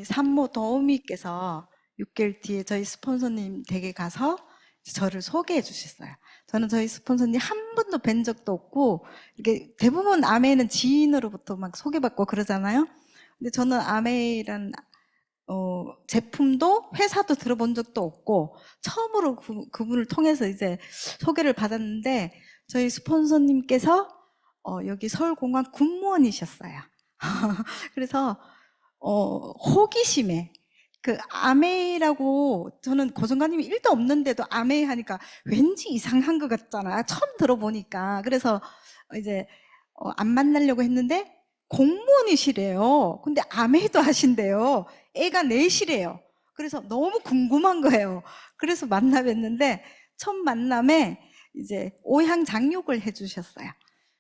산모 도우미께서 6개월 뒤에 저희 스폰서님 댁에 가서 저를 소개해 주셨어요. 저는 저희 스폰서님 한 번도 뵌 적도 없고, 이게 대부분 아메이는 지인으로부터 막 소개받고 그러잖아요. 근데 저는 아메이란 제품도 회사도 들어본 적도 없고, 처음으로 그분을 통해서 이제 소개를 받았는데, 저희 스폰서님께서 여기 서울공항 군무원이셨어요. 그래서 호기심에 그 아메이라고, 저는 고정관념이 1도 없는데도 아메이 하니까 왠지 이상한 것 같잖아, 처음 들어보니까. 그래서 이제 안 만나려고 했는데 공무원이시래요. 근데 아메이도 하신대요. 애가 넷이래요. 그래서 너무 궁금한 거예요. 그래서 만나 뵀는데 첫 만남에 이제 오향 장육을 해주셨어요.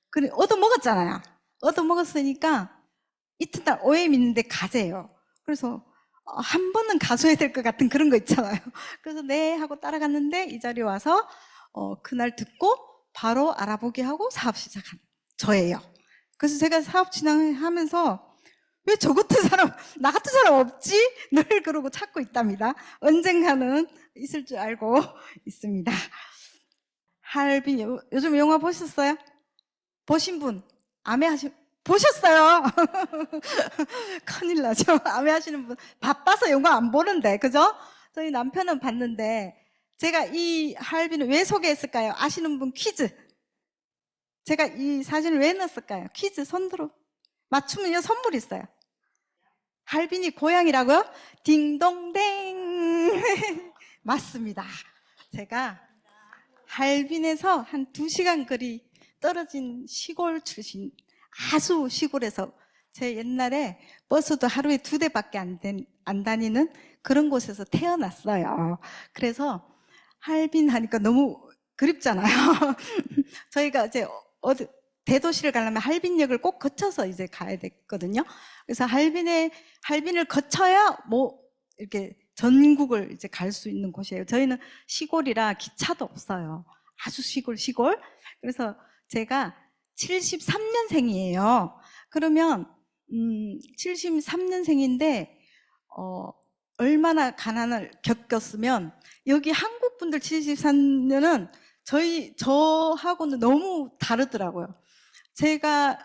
그래 얻어먹었잖아요. 얻어먹었으니까 이튿날 OM 있는데 가재요. 그래서 한 번은 가줘야 될 것 같은 그런 거 있잖아요. 그래서 네 하고 따라갔는데 이 자리에 와서 그날 듣고 바로 알아보게 하고 사업 시작한 저예요. 그래서 제가 사업 진행하면서 왜 저 같은 사람, 나 같은 사람 없지? 늘 그러고 찾고 있답니다. 언젠가는 있을 줄 알고 있습니다. 할빈, 요즘 영화 보셨어요? 보신 분? 아메 하신, 보셨어요? 큰일 나죠. 아메 하시는 분 바빠서 영화 안 보는데, 그죠? 저희 남편은 봤는데, 제가 이 할빈을 왜 소개했을까요? 아시는 분 퀴즈. 제가 이 사진을 왜 넣었을까요? 퀴즈 손들어. 맞추면요 선물 있어요. 할빈이 고향이라고요? 딩동댕. 맞습니다. 제가 할빈에서 한 2시간 거리 떨어진 시골 출신, 아주 시골에서, 제 옛날에 버스도 하루에 2대밖에 안 다니는 그런 곳에서 태어났어요. 그래서 할빈 하니까 너무 그립잖아요. 저희가 이제 어디 대도시를 가려면 할빈역을 꼭 거쳐서 이제 가야 됐거든요. 그래서 할빈을 거쳐야 뭐 이렇게 전국을 이제 갈 수 있는 곳이에요. 저희는 시골이라 기차도 없어요. 아주 시골. 그래서 제가 73년생이에요. 그러면 73년생인데 얼마나 가난을 겪었으면, 여기 한국 분들 73년은 저하고는 너무 다르더라고요. 제가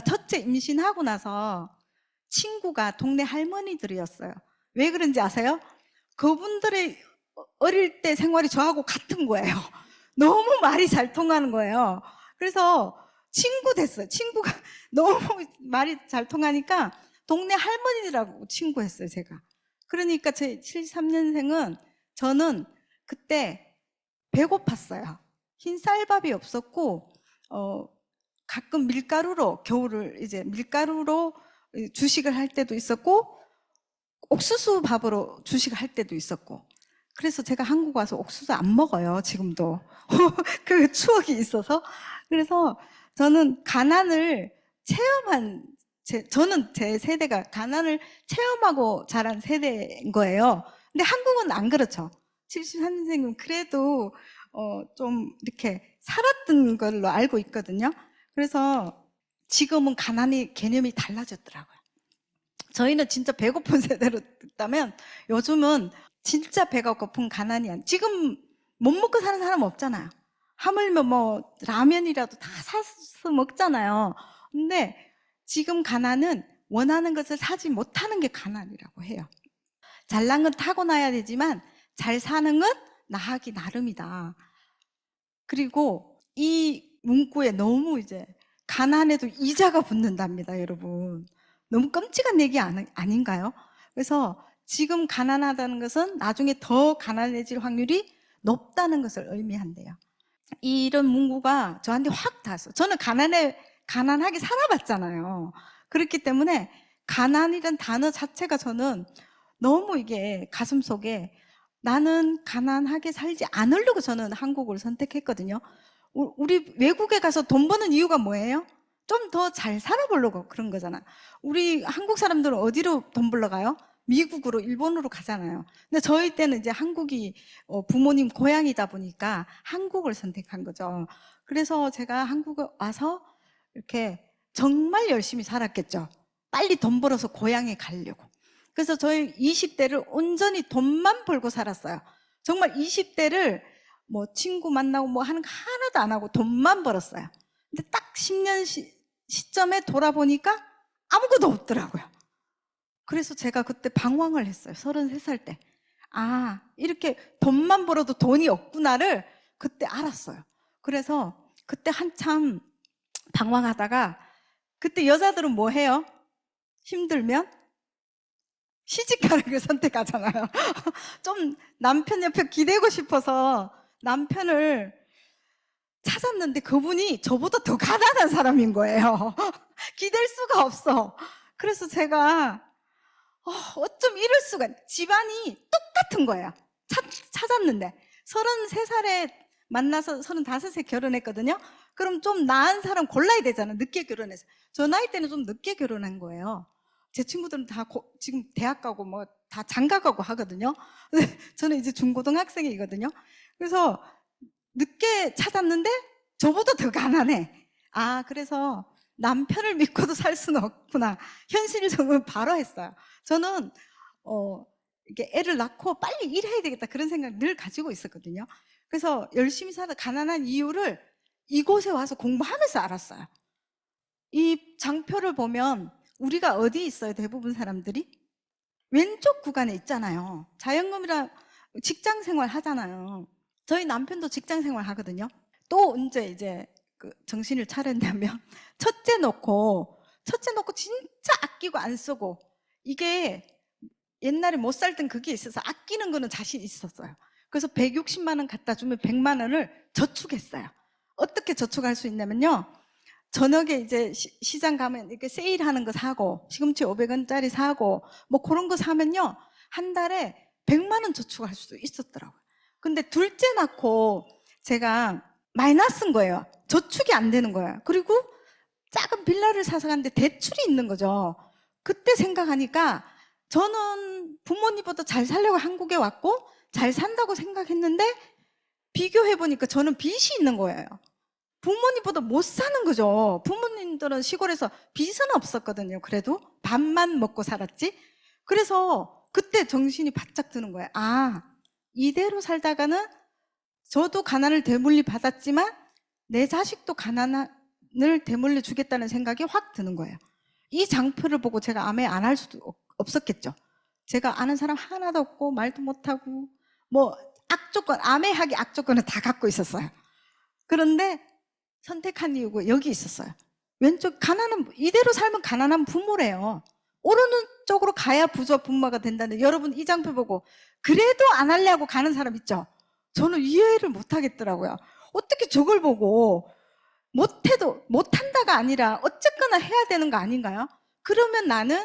첫째 임신하고 나서 친구가 동네 할머니들이었어요. 왜 그런지 아세요? 그분들의 어릴 때 생활이 저하고 같은 거예요. 너무 말이 잘 통하는 거예요. 그래서 친구 됐어요. 친구가 너무 말이 잘 통하니까 동네 할머니들하고 친구했어요, 제가. 그러니까 제 73년생은 저는 그때 배고팠어요. 흰 쌀밥이 없었고, 가끔 밀가루로, 겨울을 이제 밀가루로 주식을 할 때도 있었고, 옥수수 밥으로 주식을 할 때도 있었고. 그래서 제가 한국 와서 옥수수 안 먹어요, 지금도. 그 추억이 있어서. 그래서 저는 가난을 체험한, 저는 제 세대가 가난을 체험하고 자란 세대인 거예요. 근데 한국은 안 그렇죠. 73년생은 그래도 좀 이렇게 살았던 걸로 알고 있거든요. 그래서 지금은 가난의 개념이 달라졌더라고요. 저희는 진짜 배고픈 세대로 듣다면, 요즘은 진짜 배가 고픈 가난이 지금 못 먹고 사는 사람 없잖아요. 하물며 뭐 라면이라도 다 사서 먹잖아요. 근데 지금 가난은 원하는 것을 사지 못하는 게 가난이라고 해요. 잘난 건 타고나야 되지만 잘 사는 건 나하기 나름이다. 그리고 이 문구에 너무 이제 가난해도 이자가 붙는답니다, 여러분. 너무 끔찍한 얘기 아닌가요? 그래서 지금 가난하다는 것은 나중에 더 가난해질 확률이 높다는 것을 의미한대요. 이런 문구가 저한테 확 닿았어요. 저는 가난하게 살아봤잖아요. 그렇기 때문에 가난이란 단어 자체가 저는 너무 이게 가슴속에, 나는 가난하게 살지 않으려고 저는 한국을 선택했거든요. 우리 외국에 가서 돈 버는 이유가 뭐예요? 좀 더 잘 살아보려고 그런 거잖아. 우리 한국 사람들은 어디로 돈 벌러 가요? 미국으로, 일본으로 가잖아요. 근데 저희 때는 이제 한국이 부모님 고향이다 보니까 한국을 선택한 거죠. 그래서 제가 한국에 와서 이렇게 정말 열심히 살았겠죠. 빨리 돈 벌어서 고향에 가려고. 그래서 저희 20대를 온전히 돈만 벌고 살았어요. 정말 20대를 뭐 친구 만나고 뭐 하는 거 하나도 안 하고 돈만 벌었어요. 근데 딱 10년 시점에 돌아보니까 아무것도 없더라고요. 그래서 제가 그때 방황을 했어요. 33살 때. 아, 이렇게 돈만 벌어도 돈이 없구나를 그때 알았어요. 그래서 그때 한참 방황하다가, 그때 여자들은 뭐 해요? 힘들면 시집가는 걸 선택하잖아요. 좀 남편 옆에 기대고 싶어서 남편을 찾았는데 그분이 저보다 더 가난한 사람인 거예요. 기댈 수가 없어. 그래서 제가 어쩜 이럴 수가, 집안이 똑같은 거예요. 찾았는데 33살에 만나서 35세 결혼했거든요. 그럼 좀 나은 사람 골라야 되잖아. 늦게 결혼해서. 저 나이 때는 좀 늦게 결혼한 거예요. 제 친구들은 다 지금 대학 가고 뭐 다 장가 가고 하거든요. 저는 이제 중고등학생이거든요. 그래서 늦게 찾았는데 저보다 더 가난해. 아, 그래서 남편을 믿고도 살 수는 없구나. 현실적으로 바로 했어요. 저는 이게 애를 낳고 빨리 일해야 되겠다 그런 생각 늘 가지고 있었거든요. 그래서 열심히 살아 가난한 이유를 이곳에 와서 공부하면서 알았어요. 이 장표를 보면 우리가 어디 있어요? 대부분 사람들이 왼쪽 구간에 있잖아요. 자연금이랑 직장 생활 하잖아요. 저희 남편도 직장 생활 하거든요. 또 언제 이제 정신을 차렸냐면 첫째 놓고 진짜 아끼고 안 쓰고, 이게 옛날에 못 살던 그게 있어서 아끼는 거는 자신 있었어요. 그래서 160만 원 갖다 주면 100만 원을 저축했어요. 어떻게 저축할 수 있냐면요, 저녁에 이제 시장 가면 이렇게 세일하는 거 사고, 시금치 500원짜리 사고 뭐 그런 거 사면요 한 달에 100만 원 저축할 수도 있었더라고요. 근데 둘째 낳고 제가 마이너스인 거예요. 저축이 안 되는 거예요. 그리고 작은 빌라를 사서 갔는데 대출이 있는 거죠. 그때 생각하니까 저는 부모님보다 잘 살려고 한국에 왔고 잘 산다고 생각했는데, 비교해보니까 저는 빚이 있는 거예요. 부모님보다 못 사는 거죠. 부모님들은 시골에서 빚은 없었거든요. 그래도 밥만 먹고 살았지. 그래서 그때 정신이 바짝 드는 거예요. 아, 이대로 살다가는 저도 가난을 대물리 받았지만 내 자식도 가난을 대물리 주겠다는 생각이 확 드는 거예요. 이 장표를 보고 제가 아메 안 할 수도 없었겠죠. 제가 아는 사람 하나도 없고 말도 못하고 뭐 악조건, 아메하기 악조건을 다 갖고 있었어요. 그런데 선택한 이유가 여기 있었어요. 왼쪽 이대로 살면 가난한 부모래요. 오른쪽으로 가야 부모가 된다는, 여러분 이 장표 보고 그래도 안 하려고 가는 사람 있죠? 저는 이해를 못 하겠더라고요. 어떻게 저걸 보고 못한다가 아니라 어쨌거나 해야 되는 거 아닌가요? 그러면 나는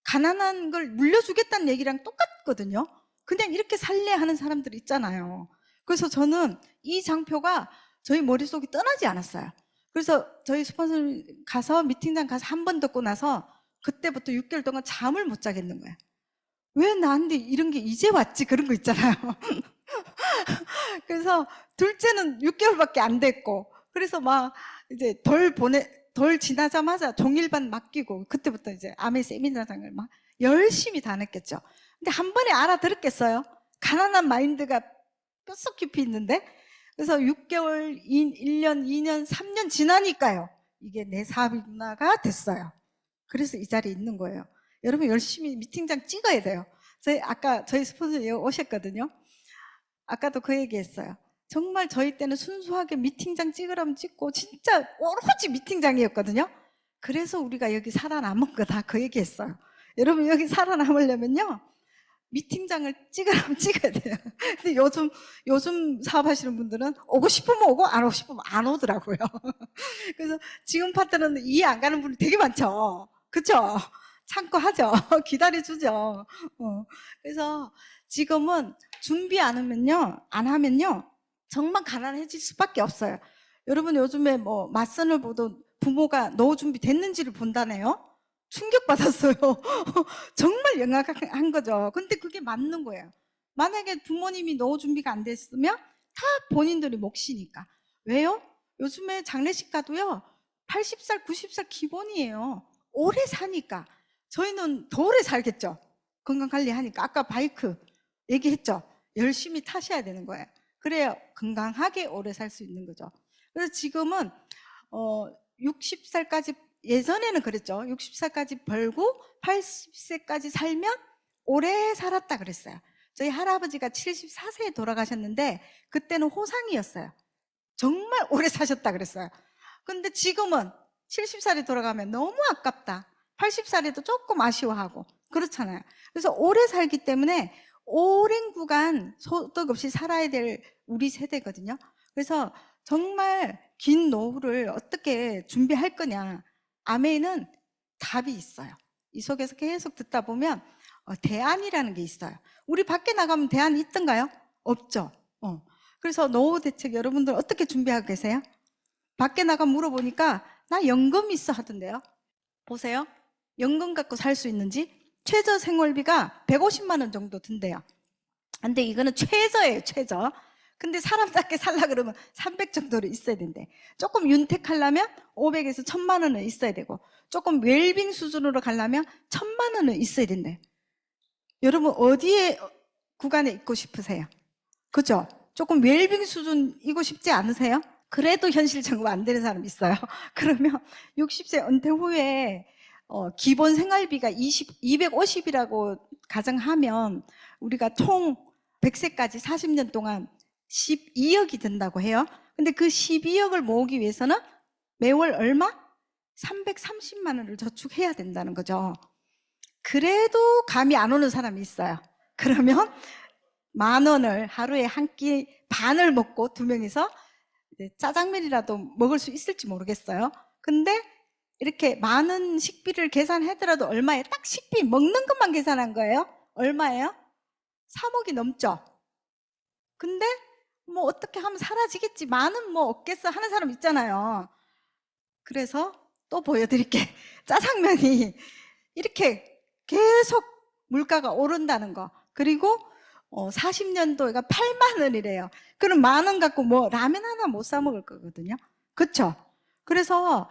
가난한 걸 물려주겠다는 얘기랑 똑같거든요. 그냥 이렇게 살래 하는 사람들 있잖아요. 그래서 저는 이 장표가 저희 머릿속에 떠나지 않았어요. 그래서 저희 스폰서님 가서 미팅장 가서 한 번 듣고 나서 그때부터 6개월 동안 잠을 못 자겠는 거예요. 왜 나한테 이런 게 이제 왔지? 그런 거 있잖아요. 그래서 둘째는 6개월밖에 안 됐고, 그래서 막 이제 덜 지나자마자 종일반 맡기고, 그때부터 이제 아메 세미나장을 막 열심히 다녔겠죠. 근데 한 번에 알아들었겠어요? 가난한 마인드가 뼛속 깊이 있는데. 그래서 6개월, 1년, 2년, 3년 지나니까요, 이게 내 사업이구나가 됐어요. 그래서 이 자리에 있는 거예요. 여러분 열심히 미팅장 찍어야 돼요. 아까 저희 스폰서 오셨거든요. 아까도 그 얘기했어요. 정말 저희 때는 순수하게 미팅장 찍으라면 찍고 진짜 오로지 미팅장이었거든요. 그래서 우리가 여기 살아남은 거다, 그 얘기했어요. 여러분 여기 살아남으려면요 미팅장을 찍으라면 찍어야 돼요. 근데 요즘 사업하시는 분들은 오고 싶으면 오고 안 오고 싶으면 안 오더라고요. 그래서 지금 파트너는 이해 안 가는 분이 되게 많죠. 그쵸? 참고 하죠. 기다려주죠. 그래서 지금은 준비 안 하면요 정말 가난해질 수밖에 없어요. 여러분 요즘에 뭐 맞선을 보던 부모가 노후 준비 됐는지를 본다네요. 충격받았어요. 정말 영악한 거죠. 근데 그게 맞는 거예요. 만약에 부모님이 노후 준비가 안 됐으면 다 본인들이 몫이니까. 왜요? 요즘에 장례식 가도요 80살, 90살 기본이에요. 오래 사니까. 저희는 더 오래 살겠죠. 건강관리하니까. 아까 바이크 얘기했죠. 열심히 타셔야 되는 거예요. 그래야 건강하게 오래 살 수 있는 거죠. 그래서 지금은 60살까지, 예전에는 그랬죠. 60살까지 벌고 80세까지 살면 오래 살았다 그랬어요. 저희 할아버지가 74세에 돌아가셨는데 그때는 호상이었어요. 정말 오래 사셨다 그랬어요. 근데 지금은 70살에 돌아가면 너무 아깝다. 80살에도 조금 아쉬워하고 그렇잖아요. 그래서 오래 살기 때문에 오랜 구간 소득 없이 살아야 될 우리 세대거든요. 그래서 정말 긴 노후를 어떻게 준비할 거냐. 아메이는 답이 있어요. 이 속에서 계속 듣다 보면 대안이라는 게 있어요. 우리 밖에 나가면 대안이 있던가요? 없죠. 그래서 노후 대책 여러분들 어떻게 준비하고 계세요? 밖에 나가 물어보니까 나 연금 있어 하던데요. 보세요. 연금 갖고 살 수 있는지. 최저 생활비가 150만 원 정도 든대요. 근데 이거는 최저예요, 최저. 근데 사람답게 살라 그러면 300 정도로 있어야 된대. 조금 윤택하려면 500에서 1000만 원은 있어야 되고, 조금 웰빙 수준으로 가려면 1000만 원은 있어야 된대. 여러분 어디에 구간에 있고 싶으세요? 그죠? 조금 웰빙 수준이고 싶지 않으세요? 그래도 현실 적응 안 되는 사람 있어요. 그러면 60세 은퇴 후에 기본 생활비가 250이라고 가정하면 우리가 총 100세까지 40년 동안 12억이 든다고 해요. 근데 그 12억을 모으기 위해서는 매월 얼마? 330만 원을 저축해야 된다는 거죠. 그래도 감이 안 오는 사람이 있어요. 그러면 10,000원을 하루에 한 끼 반을 먹고 두 명이서 짜장면이라도 먹을 수 있을지 모르겠어요. 근데 이렇게 많은 식비를 계산하더라도 얼마예요? 딱 식비 먹는 것만 계산한 거예요. 얼마예요? 3억이 넘죠. 근데 뭐 어떻게 하면 사라지겠지, 많은 뭐 없겠어 하는 사람 있잖아요. 그래서 또 보여드릴게. 짜장면이 이렇게 계속 물가가 오른다는 거. 그리고 40년도에가 8만 원이래요. 그럼 10,000원 갖고 뭐 라면 하나 못 사 먹을 거거든요. 그렇죠? 그래서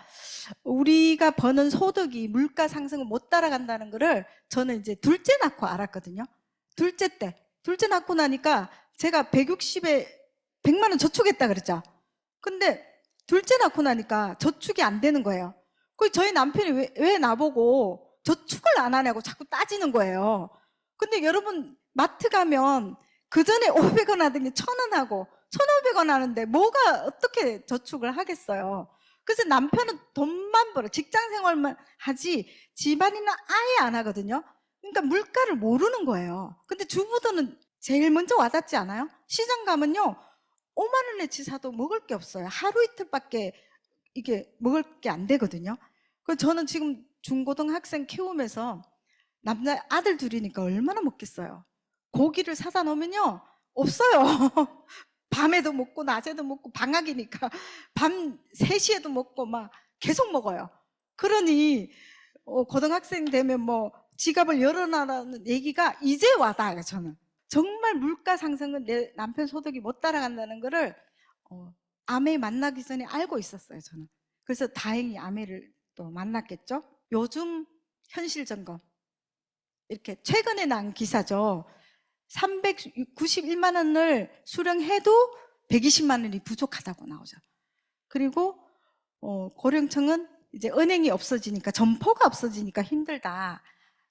우리가 버는 소득이 물가 상승을 못 따라간다는 거를 저는 이제 둘째 낳고 알았거든요. 둘째 낳고 나니까 제가 160에 100만 원 저축했다 그랬죠. 근데 둘째 낳고 나니까 저축이 안 되는 거예요. 그 저희 남편이 왜 나보고 저축을 안 하냐고 자꾸 따지는 거예요. 근데 여러분 마트 가면 그 전에 500원 하던 게 1,000원 하고 1,500원 하는데 뭐가 어떻게 저축을 하겠어요. 그래서 남편은 돈만 벌어, 직장 생활만 하지 집안일은 아예 안 하거든요. 그러니까 물가를 모르는 거예요. 근데 주부들은 제일 먼저 와닿지 않아요? 시장 가면요 5만 원어치 사도 먹을 게 없어요. 하루 이틀밖에 이게 먹을 게 안 되거든요. 그래서 저는 지금 중고등학생 키우면서 남자 아들 둘이니까 얼마나 먹겠어요. 고기를 사다 놓으면요 없어요. 밤에도 먹고 낮에도 먹고 방학이니까 밤 3시에도 먹고 막 계속 먹어요. 그러니 고등학생 되면 뭐 지갑을 열어놔라는 얘기가 이제 와닿아요. 저는 정말 물가 상승은 내 남편 소득이 못 따라간다는 거를 아메 만나기 전에 알고 있었어요. 저는 그래서 다행히 아메를 또 만났겠죠. 요즘 현실 점검, 이렇게 최근에 난 기사죠. 391만 원을 수령해도 120만 원이 부족하다고 나오죠. 그리고 고령층은 이제 은행이 없어지니까, 점포가 없어지니까 힘들다.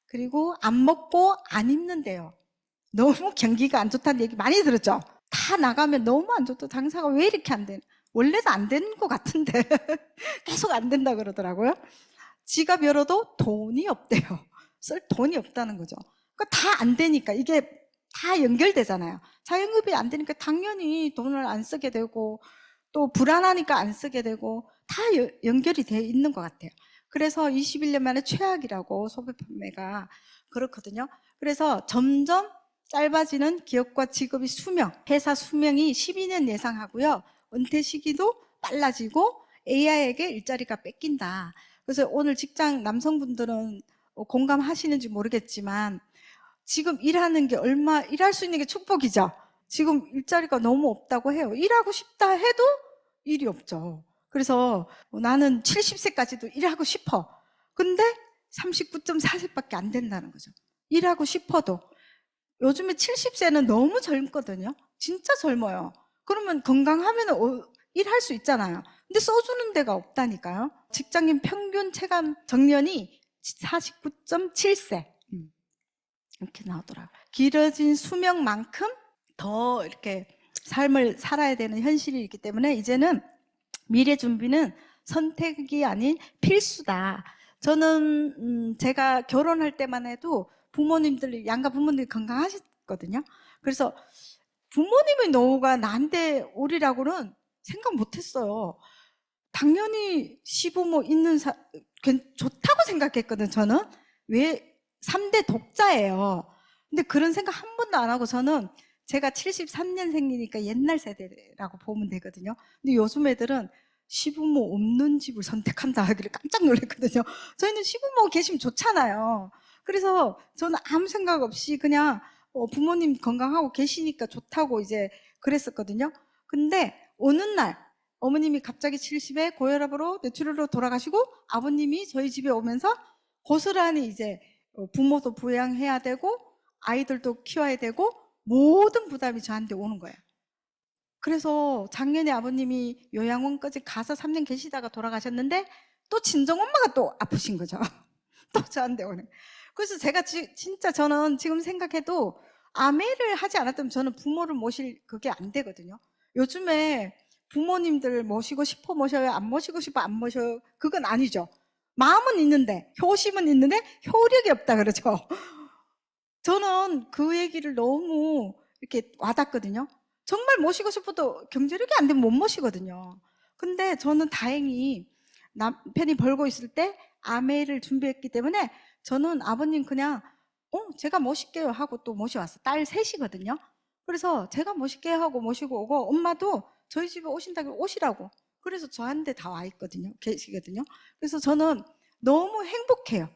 그리고 안 먹고 안 입는데요. 너무 경기가 안 좋다는 얘기 많이 들었죠. 다 나가면 너무 안 좋다. 장사가 왜 이렇게 안 되나? 원래도 안 되는 것 같은데 계속 안 된다 그러더라고요. 지갑 열어도 돈이 없대요. 쓸 돈이 없다는 거죠. 그러니까 다 안 되니까 이게 다 연결되잖아요. 자영업이 안 되니까 당연히 돈을 안 쓰게 되고 또 불안하니까 안 쓰게 되고 다 연결이 되어 있는 것 같아요. 그래서 21년 만에 최악이라고 소비 판매가 그렇거든요. 그래서 점점 짧아지는 기업과 직업의 수명, 회사 수명이 12년 예상하고요. 은퇴 시기도 빨라지고 AI에게 일자리가 뺏긴다. 그래서 오늘 직장 남성분들은 공감하시는지 모르겠지만 지금 일하는 게 일할 수 있는 게 축복이죠. 지금 일자리가 너무 없다고 해요. 일하고 싶다 해도 일이 없죠. 그래서 나는 70세까지도 일하고 싶어. 근데 39.4세밖에 안 된다는 거죠. 일하고 싶어도. 요즘에 70세는 너무 젊거든요. 진짜 젊어요. 그러면 건강하면 일할 수 있잖아요. 근데 써주는 데가 없다니까요. 직장인 평균 체감 정년이 49.7세 이렇게 나오더라고요. 길어진 수명만큼 더 이렇게 삶을 살아야 되는 현실이 있기 때문에 이제는 미래 준비는 선택이 아닌 필수다. 저는 제가 결혼할 때만 해도 부모님들, 양가 부모님들이 건강하셨거든요. 그래서 부모님의 노후가 나한테 오리라고는 생각 못했어요. 당연히 시부모 있는 좋다고 생각했거든. 저는 왜 3대 독자예요. 근데 그런 생각 한 번도 안 하고 저는 제가 73년생이니까 옛날 세대라고 보면 되거든요. 근데 요즘 애들은 시부모 없는 집을 선택한다 하길래 깜짝 놀랐거든요. 저희는 시부모 계시면 좋잖아요. 그래서 저는 아무 생각 없이 그냥 부모님 건강하고 계시니까 좋다고 이제 그랬었거든요. 근데 어느 날 어머님이 갑자기 70에 고혈압으로 뇌출혈로 돌아가시고 아버님이 저희 집에 오면서 고스란히 이제 부모도 부양해야 되고 아이들도 키워야 되고 모든 부담이 저한테 오는 거예요. 그래서 작년에 아버님이 요양원까지 가서 3년 계시다가 돌아가셨는데 또 친정엄마가 또 아프신 거죠. 또 저한테 오는. 그래서 제가 진짜 저는 지금 생각해도 아메를 하지 않았다면 저는 부모를 모실 그게 안 되거든요. 요즘에 부모님들 모시고 싶어 모셔요? 안 모시고 싶어 안 모셔요? 그건 아니죠. 마음은 있는데 효심은 있는데 효력이 없다 그러죠. 저는 그 얘기를 너무 이렇게 와닿거든요. 정말 모시고 싶어도 경제력이 안 되면 못 모시거든요. 근데 저는 다행히 남편이 벌고 있을 때 아메를 준비했기 때문에 저는 아버님 그냥 제가 모실게요 하고 또 모셔왔어요. 딸 셋이거든요. 그래서 제가 모실게요 하고 모시고 오고 엄마도 저희 집에 오신다고 오시라고 그래서 저한테 다 와 있거든요. 계시거든요. 그래서 저는 너무 행복해요.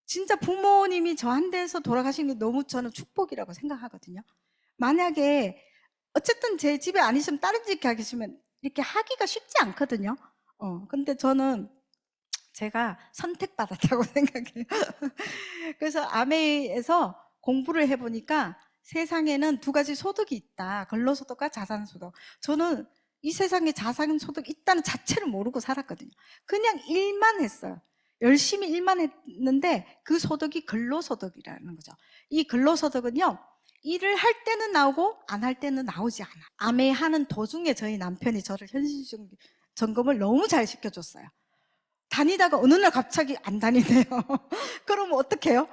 진짜 부모님이 저한테서 돌아가신 게 너무 저는 축복이라고 생각하거든요. 만약에 어쨌든 제 집에 아니시면 다른 집 가 계시면 이렇게 하기가 쉽지 않거든요. 근데 저는 제가 선택받았다고 생각해요. 그래서 아메에서 공부를 해보니까 세상에는 두 가지 소득이 있다. 근로소득과 자산소득. 저는 이 세상에 자산소득 있다는 자체를 모르고 살았거든요. 그냥 일만 했어요. 열심히 일만 했는데 그 소득이 근로소득이라는 거죠. 이 근로소득은요. 일을 할 때는 나오고 안 할 때는 나오지 않아. 아메 하는 도중에 저희 남편이 저를 현실 점검을 너무 잘 시켜줬어요. 다니다가 어느 날 갑자기 안 다니네요. 그러면 어떡해요?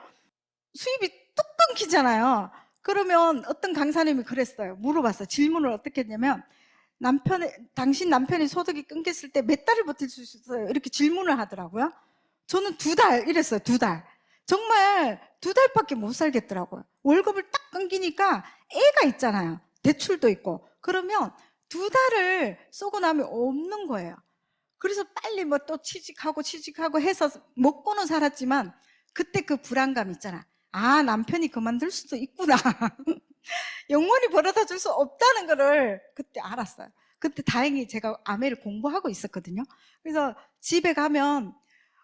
수입이 뚝 끊기잖아요. 그러면 어떤 강사님이 그랬어요. 물어봤어요. 질문을 어떻게 했냐면 당신 남편이 소득이 끊겼을 때 몇 달을 버틸 수 있어요? 이렇게 질문을 하더라고요. 저는 2달 이랬어요. 2달. 정말 2달밖에 못 살겠더라고요. 월급을 딱 끊기니까 애가 있잖아요. 대출도 있고. 그러면 2달을 쏘고 나면 없는 거예요. 그래서 빨리 뭐 또 취직하고 해서 먹고는 살았지만 그때 그 불안감 있잖아. 아, 남편이 그만둘 수도 있구나. 영원히 벌어다 줄 수 없다는 거를 그때 알았어요. 그때 다행히 제가 아메를 공부하고 있었거든요. 그래서 집에 가면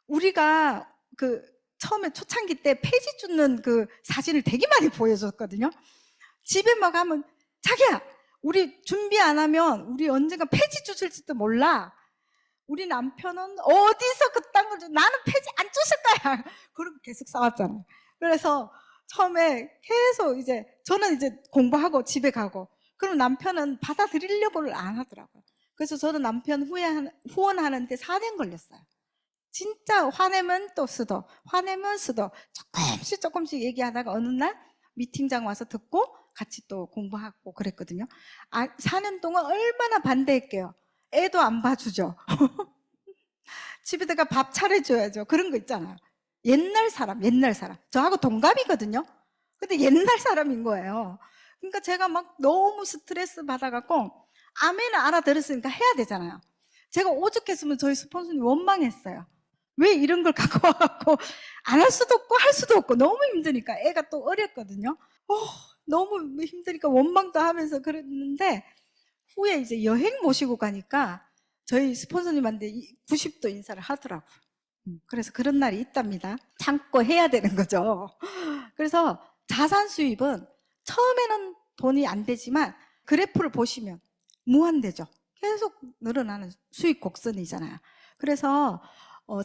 우리가 그 처음에 초창기 때 폐지 줍는 그 사진을 되게 많이 보여줬거든요. 집에 막 가면 자기야, 우리 준비 안 하면 우리 언젠가 폐지 주실지도 몰라. 우리 남편은 어디서 그딴 걸 줘? 나는 폐지 안 줬을 거야. 그러고 계속 싸웠잖아요. 그래서 처음에 계속 이제 저는 이제 공부하고 집에 가고 그럼 남편은 받아들이려고를 안 하더라고요. 그래서 저는 남편 후원하는데 4년 걸렸어요. 진짜 화내면 또 쓰도, 화내면 쓰도 조금씩 얘기하다가 어느 날 미팅장 와서 듣고 같이 또 공부하고 그랬거든요. 4년 동안 얼마나 반대했게요. 애도 안 봐주죠. 집에다가 밥 차려줘야죠. 그런 거 있잖아요. 옛날 사람. 저하고 동갑이거든요. 근데 옛날 사람인 거예요. 그러니까 제가 막 너무 스트레스 받아갖고 아멘을 알아들었으니까 해야 되잖아요. 제가 오죽했으면 저희 스폰서님 원망했어요. 왜 이런 걸 갖고 와갖고 안 할 수도 없고 할 수도 없고 너무 힘드니까 애가 또 어렸거든요. 너무 힘드니까 원망도 하면서 그랬는데 후에 이제 여행 모시고 가니까 저희 스폰서님한테 90도 인사를 하더라고요. 그래서 그런 날이 있답니다. 참고 해야 되는 거죠. 그래서 자산 수입은 처음에는 돈이 안 되지만 그래프를 보시면 무한대죠. 계속 늘어나는 수익 곡선이잖아요. 그래서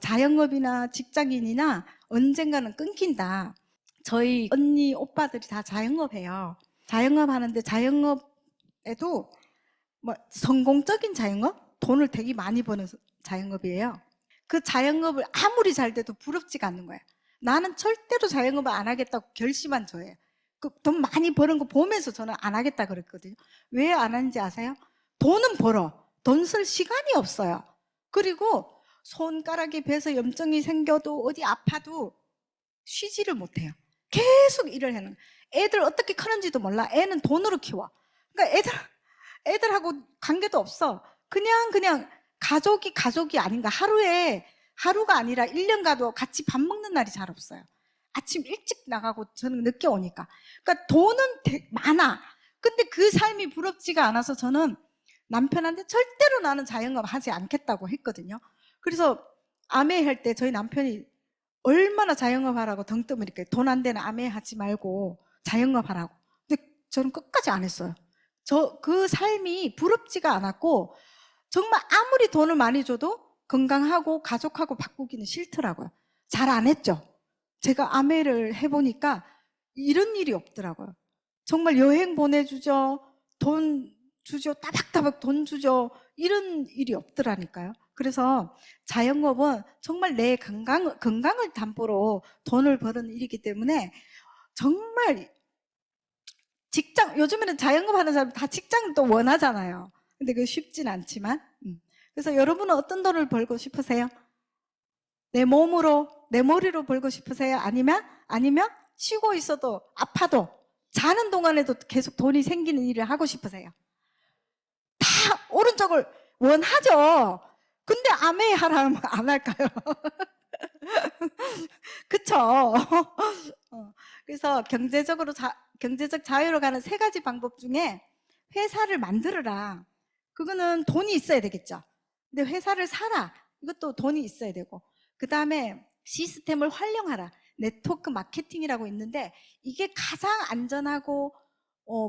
자영업이나 직장인이나 언젠가는 끊긴다. 저희 언니 오빠들이 다 자영업해요. 자영업 하는데 자영업에도 뭐 성공적인 자영업, 돈을 되게 많이 버는 자영업이에요. 그 자영업을 아무리 잘 돼도 부럽지가 않는 거예요. 나는 절대로 자영업을 안 하겠다고 결심한 저예요. 그 돈 많이 버는 거 보면서 저는 안 하겠다 그랬거든요. 왜 안 하는지 아세요? 돈은 벌어. 돈 쓸 시간이 없어요. 그리고 손가락에 배서 염증이 생겨도 어디 아파도 쉬지를 못해요. 계속 일을 하는 거예요. 애들 어떻게 크는지도 몰라. 애는 돈으로 키워. 그러니까 애들하고 관계도 없어. 그냥 가족이 아닌가. 하루가 아니라 1년 가도 같이 밥 먹는 날이 잘 없어요. 아침 일찍 나가고 저는 늦게 오니까. 그러니까 돈은 많아. 근데 그 삶이 부럽지가 않아서 저는 남편한테 절대로 나는 자영업 하지 않겠다고 했거든요. 그래서 아메 할 때 저희 남편이 얼마나 자영업 하라고 덩 떠밀니까 돈 안 되는 아메 하지 말고 자영업 하라고. 근데 저는 끝까지 안 했어요. 그 삶이 부럽지가 않았고 정말 아무리 돈을 많이 줘도 건강하고 가족하고 바꾸기는 싫더라고요. 잘 안 했죠. 제가 아메를 해보니까 이런 일이 없더라고요. 정말 여행 보내주죠. 돈 주죠. 따박따박 돈 주죠. 이런 일이 없더라니까요. 그래서 자영업은 정말 내 건강을 담보로 돈을 버는 일이기 때문에 정말 요즘에는 자영업 하는 사람 다 직장을 또 원하잖아요. 근데 그게 쉽진 않지만. 그래서 여러분은 어떤 돈을 벌고 싶으세요? 내 몸으로, 내 머리로 벌고 싶으세요? 아니면 쉬고 있어도 아파도 자는 동안에도 계속 돈이 생기는 일을 하고 싶으세요? 다 오른쪽을 원하죠. 근데 아메 하라면 안 할까요? 그쵸? 그래서 경제적 자유로 가는 3가지 방법 중에 회사를 만들어라. 그거는 돈이 있어야 되겠죠. 근데 회사를 사라. 이것도 돈이 있어야 되고. 그 다음에 시스템을 활용하라. 네트워크 마케팅이라고 있는데 이게 가장 안전하고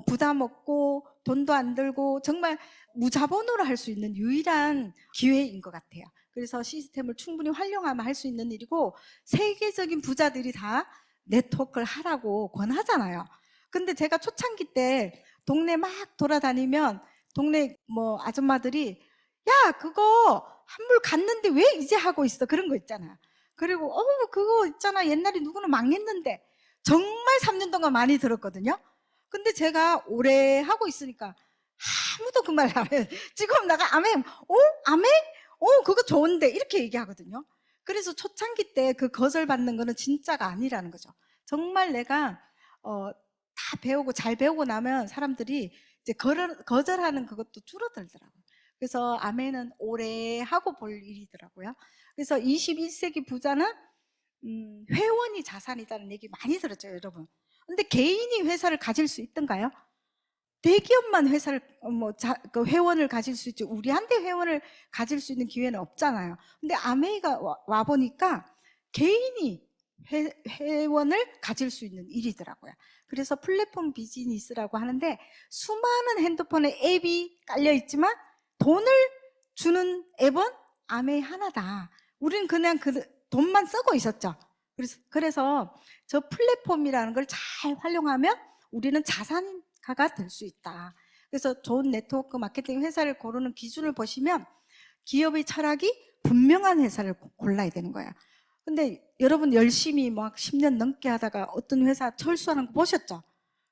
부담 없고 돈도 안 들고 정말 무자본으로 할 수 있는 유일한 기회인 것 같아요. 그래서 시스템을 충분히 활용하면 할 수 있는 일이고 세계적인 부자들이 다 네트워크를 하라고 권하잖아요. 근데 제가 초창기 때 동네 막 돌아다니면 동네 뭐 아줌마들이 야 그거 환불 갔는데 왜 이제 하고 있어 그런 거 있잖아요. 그리고 그거 있잖아 옛날에 누구는 망했는데 정말 3년 동안 많이 들었거든요. 근데 제가 오래 하고 있으니까 아무도 그 말 안 해요. 지금 나가 아멘, 아멘? 그거 좋은데 이렇게 얘기하거든요. 그래서 초창기 때 그 거절받는 거는 진짜가 아니라는 거죠. 정말 내가 다 배우고 잘 배우고 나면 사람들이 이제 거절하는 그것도 줄어들더라고요. 그래서 아멘은 오래 하고 볼 일이더라고요. 그래서 21세기 부자는 회원이 자산이라는 얘기 많이 들었죠, 여러분. 근데 개인이 회사를 가질 수 있던가요? 대기업만 회사를 그 회원을 가질 수 있죠. 우리한테 회원을 가질 수 있는 기회는 없잖아요. 근데 아메이가 와 보니까 개인이 회원을 가질 수 있는 일이더라고요. 그래서 플랫폼 비즈니스라고 하는데 수많은 핸드폰에 앱이 깔려 있지만 돈을 주는 앱은 아메이 하나다. 우리는 그냥 그 돈만 쓰고 있었죠. 그래서 저 플랫폼이라는 걸 잘 활용하면 우리는 자산가가 될 수 있다. 그래서 좋은 네트워크 마케팅 회사를 고르는 기준을 보시면 기업의 철학이 분명한 회사를 골라야 되는 거예요. 근데 여러분 열심히 막 10년 넘게 하다가 어떤 회사 철수하는 거 보셨죠?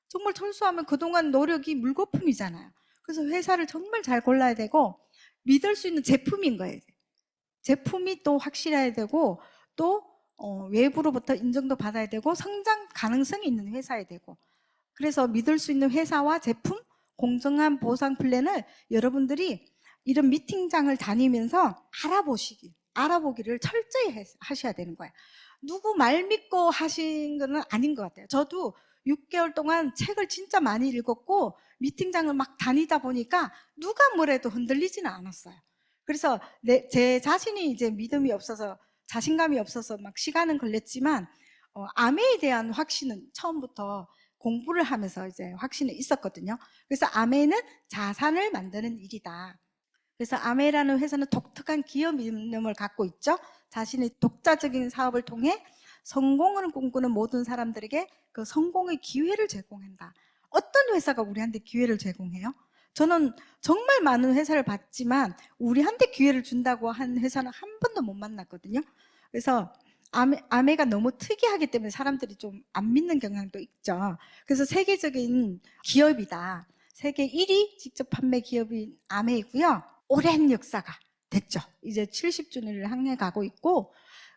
정말 철수하면 그동안 노력이 물거품이잖아요. 그래서 회사를 정말 잘 골라야 되고 믿을 수 있는 제품인 거예요. 제품이 또 확실해야 되고 또 외부로부터 인정도 받아야 되고 성장 가능성이 있는 회사야 되고 그래서 믿을 수 있는 회사와 제품, 공정한 보상 플랜을 여러분들이 이런 미팅장을 다니면서 알아보기를 철저히 하셔야 되는 거예요. 누구 말 믿고 하신 건 아닌 것 같아요. 저도 6개월 동안 책을 진짜 많이 읽었고 미팅장을 막 다니다 보니까 누가 뭐래도 흔들리지는 않았어요. 그래서 제 자신이 이제 믿음이 없어서 자신감이 없어서 막 시간은 걸렸지만 아메에 대한 확신은 처음부터 공부를 하면서 이제 확신이 있었거든요. 그래서 아메는 자산을 만드는 일이다. 그래서 아메라는 회사는 독특한 기업 이름을 갖고 있죠. 자신의 독자적인 사업을 통해 성공을 꿈꾸는 모든 사람들에게 그 성공의 기회를 제공한다. 어떤 회사가 우리한테 기회를 제공해요? 저는 정말 많은 회사를 봤지만 우리한테 기회를 준다고 한 회사는 한 번도 못 만났거든요. 그래서 아메가 너무 특이하기 때문에 사람들이 좀 안 믿는 경향도 있죠. 그래서 세계적인 기업이다. 세계 1위 직접 판매 기업인 아메이고요. 오랜 역사가 됐죠. 이제 70주년을 향해 가고 있고,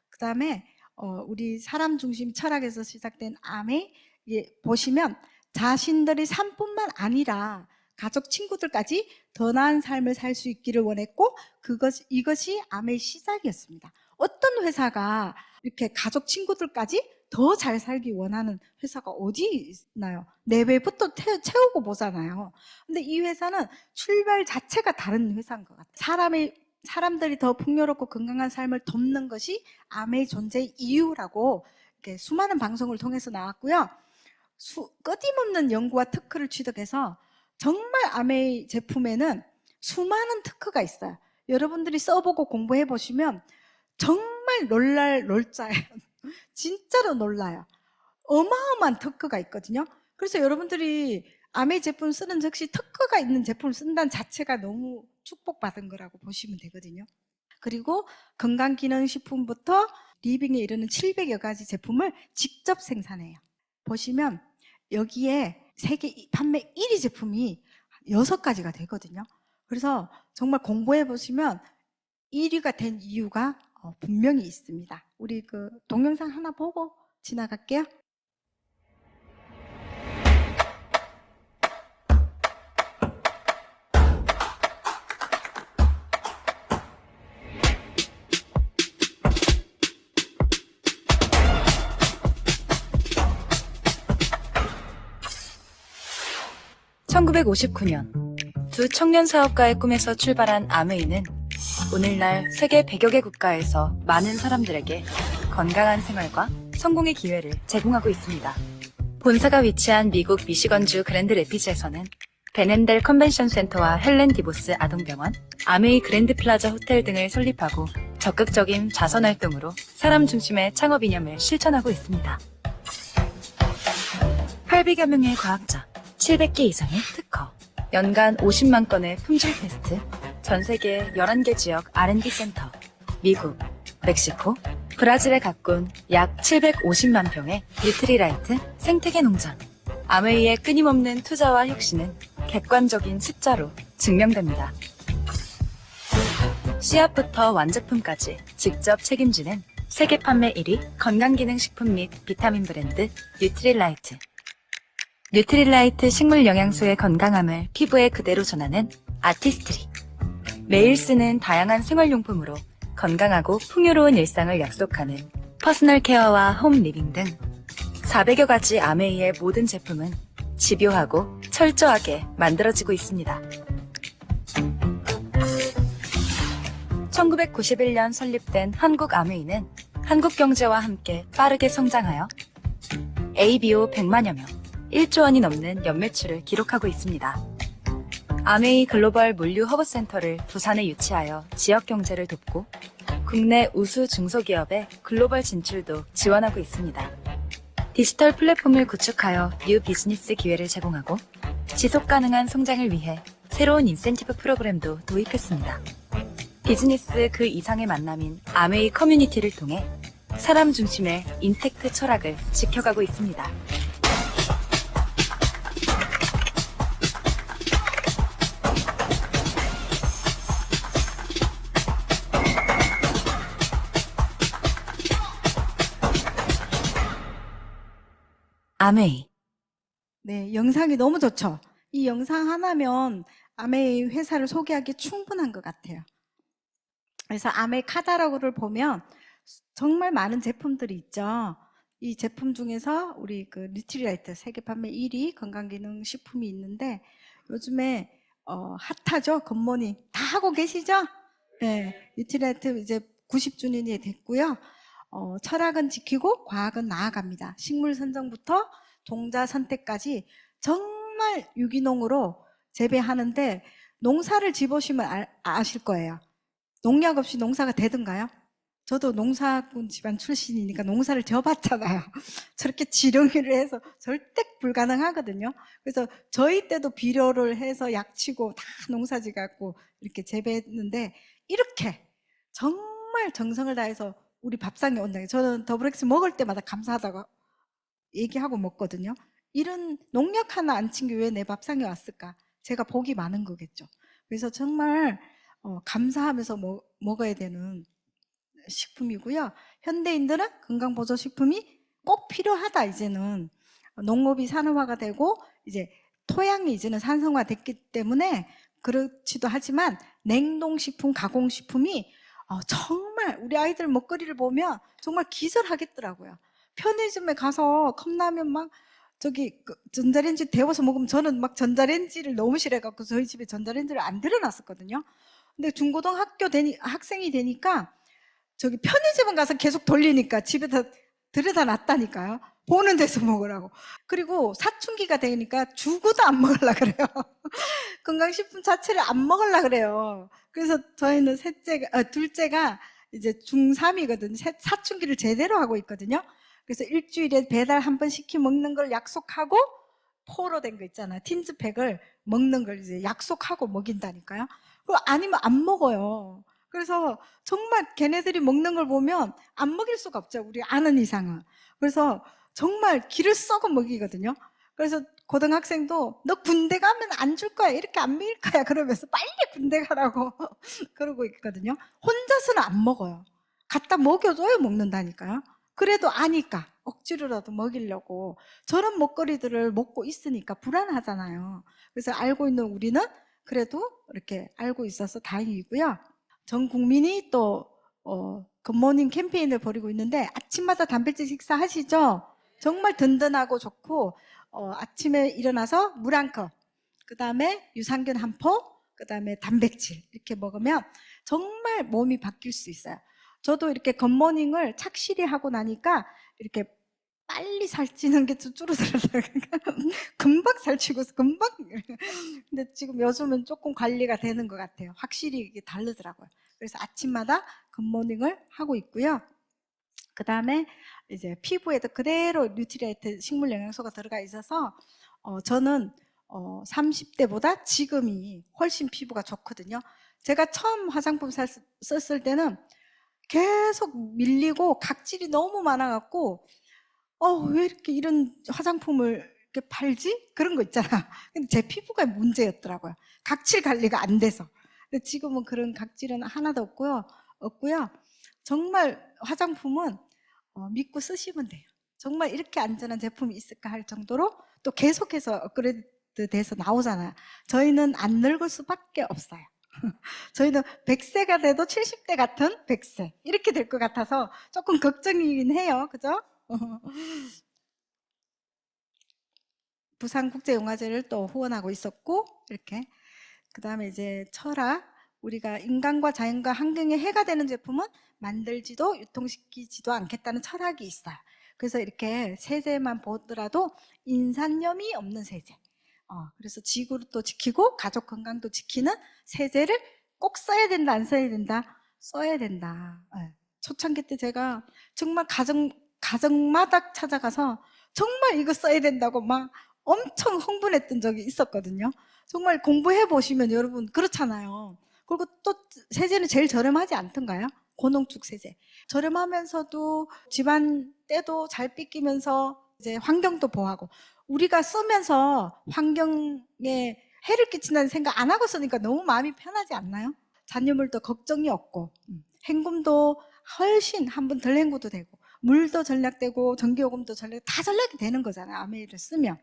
그 다음에 우리 사람 중심 철학에서 시작된 아메, 보시면 자신들의 삶뿐만 아니라 가족, 친구들까지 더 나은 삶을 살 수 있기를 원했고, 이것이 아메의 시작이었습니다. 어떤 회사가 이렇게 가족, 친구들까지 더 잘 살기 원하는 회사가 어디 있나요? 내외부터 채우고 보잖아요. 근데 이 회사는 출발 자체가 다른 회사인 것 같아요. 사람들이 더 풍요롭고 건강한 삶을 돕는 것이 아메의 존재의 이유라고 이렇게 수많은 방송을 통해서 나왔고요. 끊임없는 연구와 특허를 취득해서 정말 아메이 제품에는 수많은 특허가 있어요. 여러분들이 써보고 공부해 보시면 정말 놀자예요. 진짜로 놀라요. 어마어마한 특허가 있거든요. 그래서 여러분들이 아메이 제품 쓰는 즉시 특허가 있는 제품을 쓴다는 자체가 너무 축복받은 거라고 보시면 되거든요. 그리고 건강기능식품부터 리빙에 이르는 700여 가지 제품을 직접 생산해요. 보시면 여기에 세계 판매 1위 제품이 6가지가 되거든요. 그래서 정말 공부해 보시면 1위가 된 이유가 분명히 있습니다. 우리 그 동영상 하나 보고 지나갈게요. (1959년) 두 청년 사업가의 꿈에서 출발한 아메이는 오늘날 세계 100여 개 국가에서 많은 사람들에게 건강한 생활과 성공의 기회를 제공하고 있습니다. 본사가 위치한 미국 미시건주 그랜드 레피즈에서는 베넨델 컨벤션 센터와 헬렌 디보스 아동병원, 아메이 그랜드 플라자 호텔 등을 설립하고 적극적인 자선 활동으로 사람 중심의 창업 이념을 실천하고 있습니다. 800여 명의 과학자, 700개 이상의 특허, 연간 50만 건의 품질 테스트, 전 세계 11개 지역 R&D 센터, 미국, 멕시코, 브라질에 가꾼 약 750만 평의 뉴트리라이트 생태계 농장. 아메이의 끊임없는 투자와 혁신은 객관적인 숫자로 증명됩니다. 씨앗부터 완제품까지 직접 책임지는 세계 판매 1위 건강기능식품 및 비타민 브랜드 뉴트릴라이트. 뉴트릴라이트 식물 영양소의 건강함을 피부에 그대로 전하는 아티스트리. 매일 쓰는 다양한 생활용품으로 건강하고 풍요로운 일상을 약속하는 퍼스널 케어와 홈 리빙 등 400여 가지 아메이의 모든 제품은 집요하고 철저하게 만들어지고 있습니다. 1991년 설립된 한국 아메이는 한국 경제와 함께 빠르게 성장하여 ABO 100만여 명, 1조 원이 넘는 연매출을 기록하고 있습니다. 아메이 글로벌 물류 허브센터를 부산에 유치하여 지역 경제를 돕고 국내 우수 중소기업의 글로벌 진출도 지원하고 있습니다. 디지털 플랫폼을 구축하여 뉴 비즈니스 기회를 제공하고 지속 가능한 성장을 위해 새로운 인센티브 프로그램도 도입했습니다. 비즈니스 그 이상의 만남인 아메이 커뮤니티를 통해 사람 중심의 인텍트 철학을 지켜가고 있습니다. 아메이. 네, 영상이 너무 좋죠? 이 영상 하나면 아메이 회사를 소개하기 충분한 것 같아요. 그래서 아메이 카탈로그를 보면 정말 많은 제품들이 있죠. 이 제품 중에서 우리 그 뉴트리라이트 세계 판매 1위 건강기능 식품이 있는데 요즘에 핫하죠? 굿모닝 다 하고 계시죠? 네, 뉴트리라이트 이제 90주년이 됐고요. 철학은 지키고 과학은 나아갑니다. 식물 선정부터 동자 선택까지 정말 유기농으로 재배하는데 농사를 지보시면 아실 거예요. 농약 없이 농사가 되던가요? 저도 농사꾼 집안 출신이니까 농사를 져봤잖아요. 저렇게 지렁이를 해서 절대 불가능하거든요. 그래서 저희 때도 비료를 해서 약치고 다 농사지 갖고 이렇게 재배했는데 이렇게 정말 정성을 다해서 우리 밥상에 온다는 게 저는 더블엑스 먹을 때마다 감사하다고 얘기하고 먹거든요. 이런 농약 하나 안 친 게 왜 내 밥상에 왔을까? 제가 복이 많은 거겠죠. 그래서 정말 감사하면서 먹어야 되는 식품이고요. 현대인들은 건강보조식품이 꼭 필요하다. 이제는 농업이 산업화가 되고 이제 토양이 이제는 산성화됐기 때문에 그렇지도 하지만 냉동식품, 가공식품이 정말 우리 아이들 먹거리를 보면 정말 기절하겠더라고요. 편의점에 가서 컵라면 막 전자레인지 데워서 먹으면 저는 막 전자레인지를 너무 싫어해갖고 저희 집에 전자레인지를 안 들여놨었거든요. 근데 중고등학교 학생이 되니까 편의점은 가서 계속 돌리니까 집에다 들여다 놨다니까요. 보는 데서 먹으라고. 그리고 사춘기가 되니까 죽어도 안 먹으려고 그래요. 건강식품 자체를 안 먹으려고 그래요. 그래서 저희는 둘째가 이제 중3이거든요. 사춘기를 제대로 하고 있거든요. 그래서 일주일에 배달 한 번 시켜 먹는 걸 약속하고 포로 된 거 있잖아요. 틴즈팩을 먹는 걸 이제 약속하고 먹인다니까요. 아니면 안 먹어요. 그래서 정말 걔네들이 먹는 걸 보면 안 먹일 수가 없죠. 우리 아는 이상은. 그래서 정말 기를 썩어 먹이거든요. 그래서 고등학생도 너 군대 가면 안 줄 거야. 이렇게 안 먹일 거야. 그러면서 빨리 군대 가라고 그러고 있거든요. 혼자서는 안 먹어요. 갖다 먹여줘야 먹는다니까요. 그래도 아니까 억지로라도 먹이려고 저런 먹거리들을 먹고 있으니까 불안하잖아요. 그래서 알고 있는 우리는 그래도 이렇게 알고 있어서 다행이고요. 전 국민이 또 굿모닝 캠페인을 벌이고 있는데 아침마다 단백질 식사하시죠? 정말 든든하고 좋고 아침에 일어나서 물 한 컵, 그 다음에 유산균 한 포, 그 다음에 단백질 이렇게 먹으면 정말 몸이 바뀔 수 있어요. 저도 이렇게 굿모닝을 착실히 하고 나니까 이렇게 빨리 살찌는 게 줄어들어요. 금방 살찌고서 금방. 근데 지금 요즘은 조금 관리가 되는 것 같아요. 확실히 이게 다르더라고요. 그래서 아침마다 굿모닝을 하고 있고요. 그 다음에 이제 피부에도 그대로 뉴트리에이트 식물 영양소가 들어가 있어서 저는 30대보다 지금이 훨씬 피부가 좋거든요. 제가 처음 화장품 썼을 때는 계속 밀리고 각질이 너무 많아갖고 왜 이렇게 이런 화장품을 이렇게 팔지? 그런 거 있잖아. 근데 제 피부가 문제였더라고요. 각질 관리가 안 돼서. 근데 지금은 그런 각질은 하나도 없고요. 정말 화장품은 믿고 쓰시면 돼요. 정말 이렇게 안전한 제품이 있을까 할 정도로 또 계속해서 업그레이드 돼서 나오잖아요. 저희는 안 늙을 수밖에 없어요. 저희는 100세가 돼도 70대 같은 100세 이렇게 될 것 같아서 조금 걱정이긴 해요. 그죠? 부산국제영화제를 또 후원하고 있었고 이렇게 그 다음에 이제 철학, 우리가 인간과 자연과 환경에 해가 되는 제품은 만들지도 유통시키지도 않겠다는 철학이 있어요. 그래서 이렇게 세제만 보더라도 인산염이 없는 세제, 그래서 지구를 또 지키고 가족 건강도 지키는 세제를 꼭 써야 된다, 안 써야 된다? 써야 된다. 초창기 때 제가 정말 가정마다 찾아가서 정말 이거 써야 된다고 막 엄청 흥분했던 적이 있었거든요. 정말 공부해 보시면 여러분 그렇잖아요. 그리고 또 세제는 제일 저렴하지 않던가요? 고농축 세제. 저렴하면서도 집안 때도 잘 삐끼면서 이제 환경도 보호하고 우리가 쓰면서 환경에 해를 끼친다는 생각 안 하고 쓰니까 너무 마음이 편하지 않나요? 잔여물도 걱정이 없고 헹굼도 훨씬 한 번 덜 헹궈도 되고 물도 절약되고 전기요금도 다 절약이 되는 거잖아요. 아메이를 쓰면.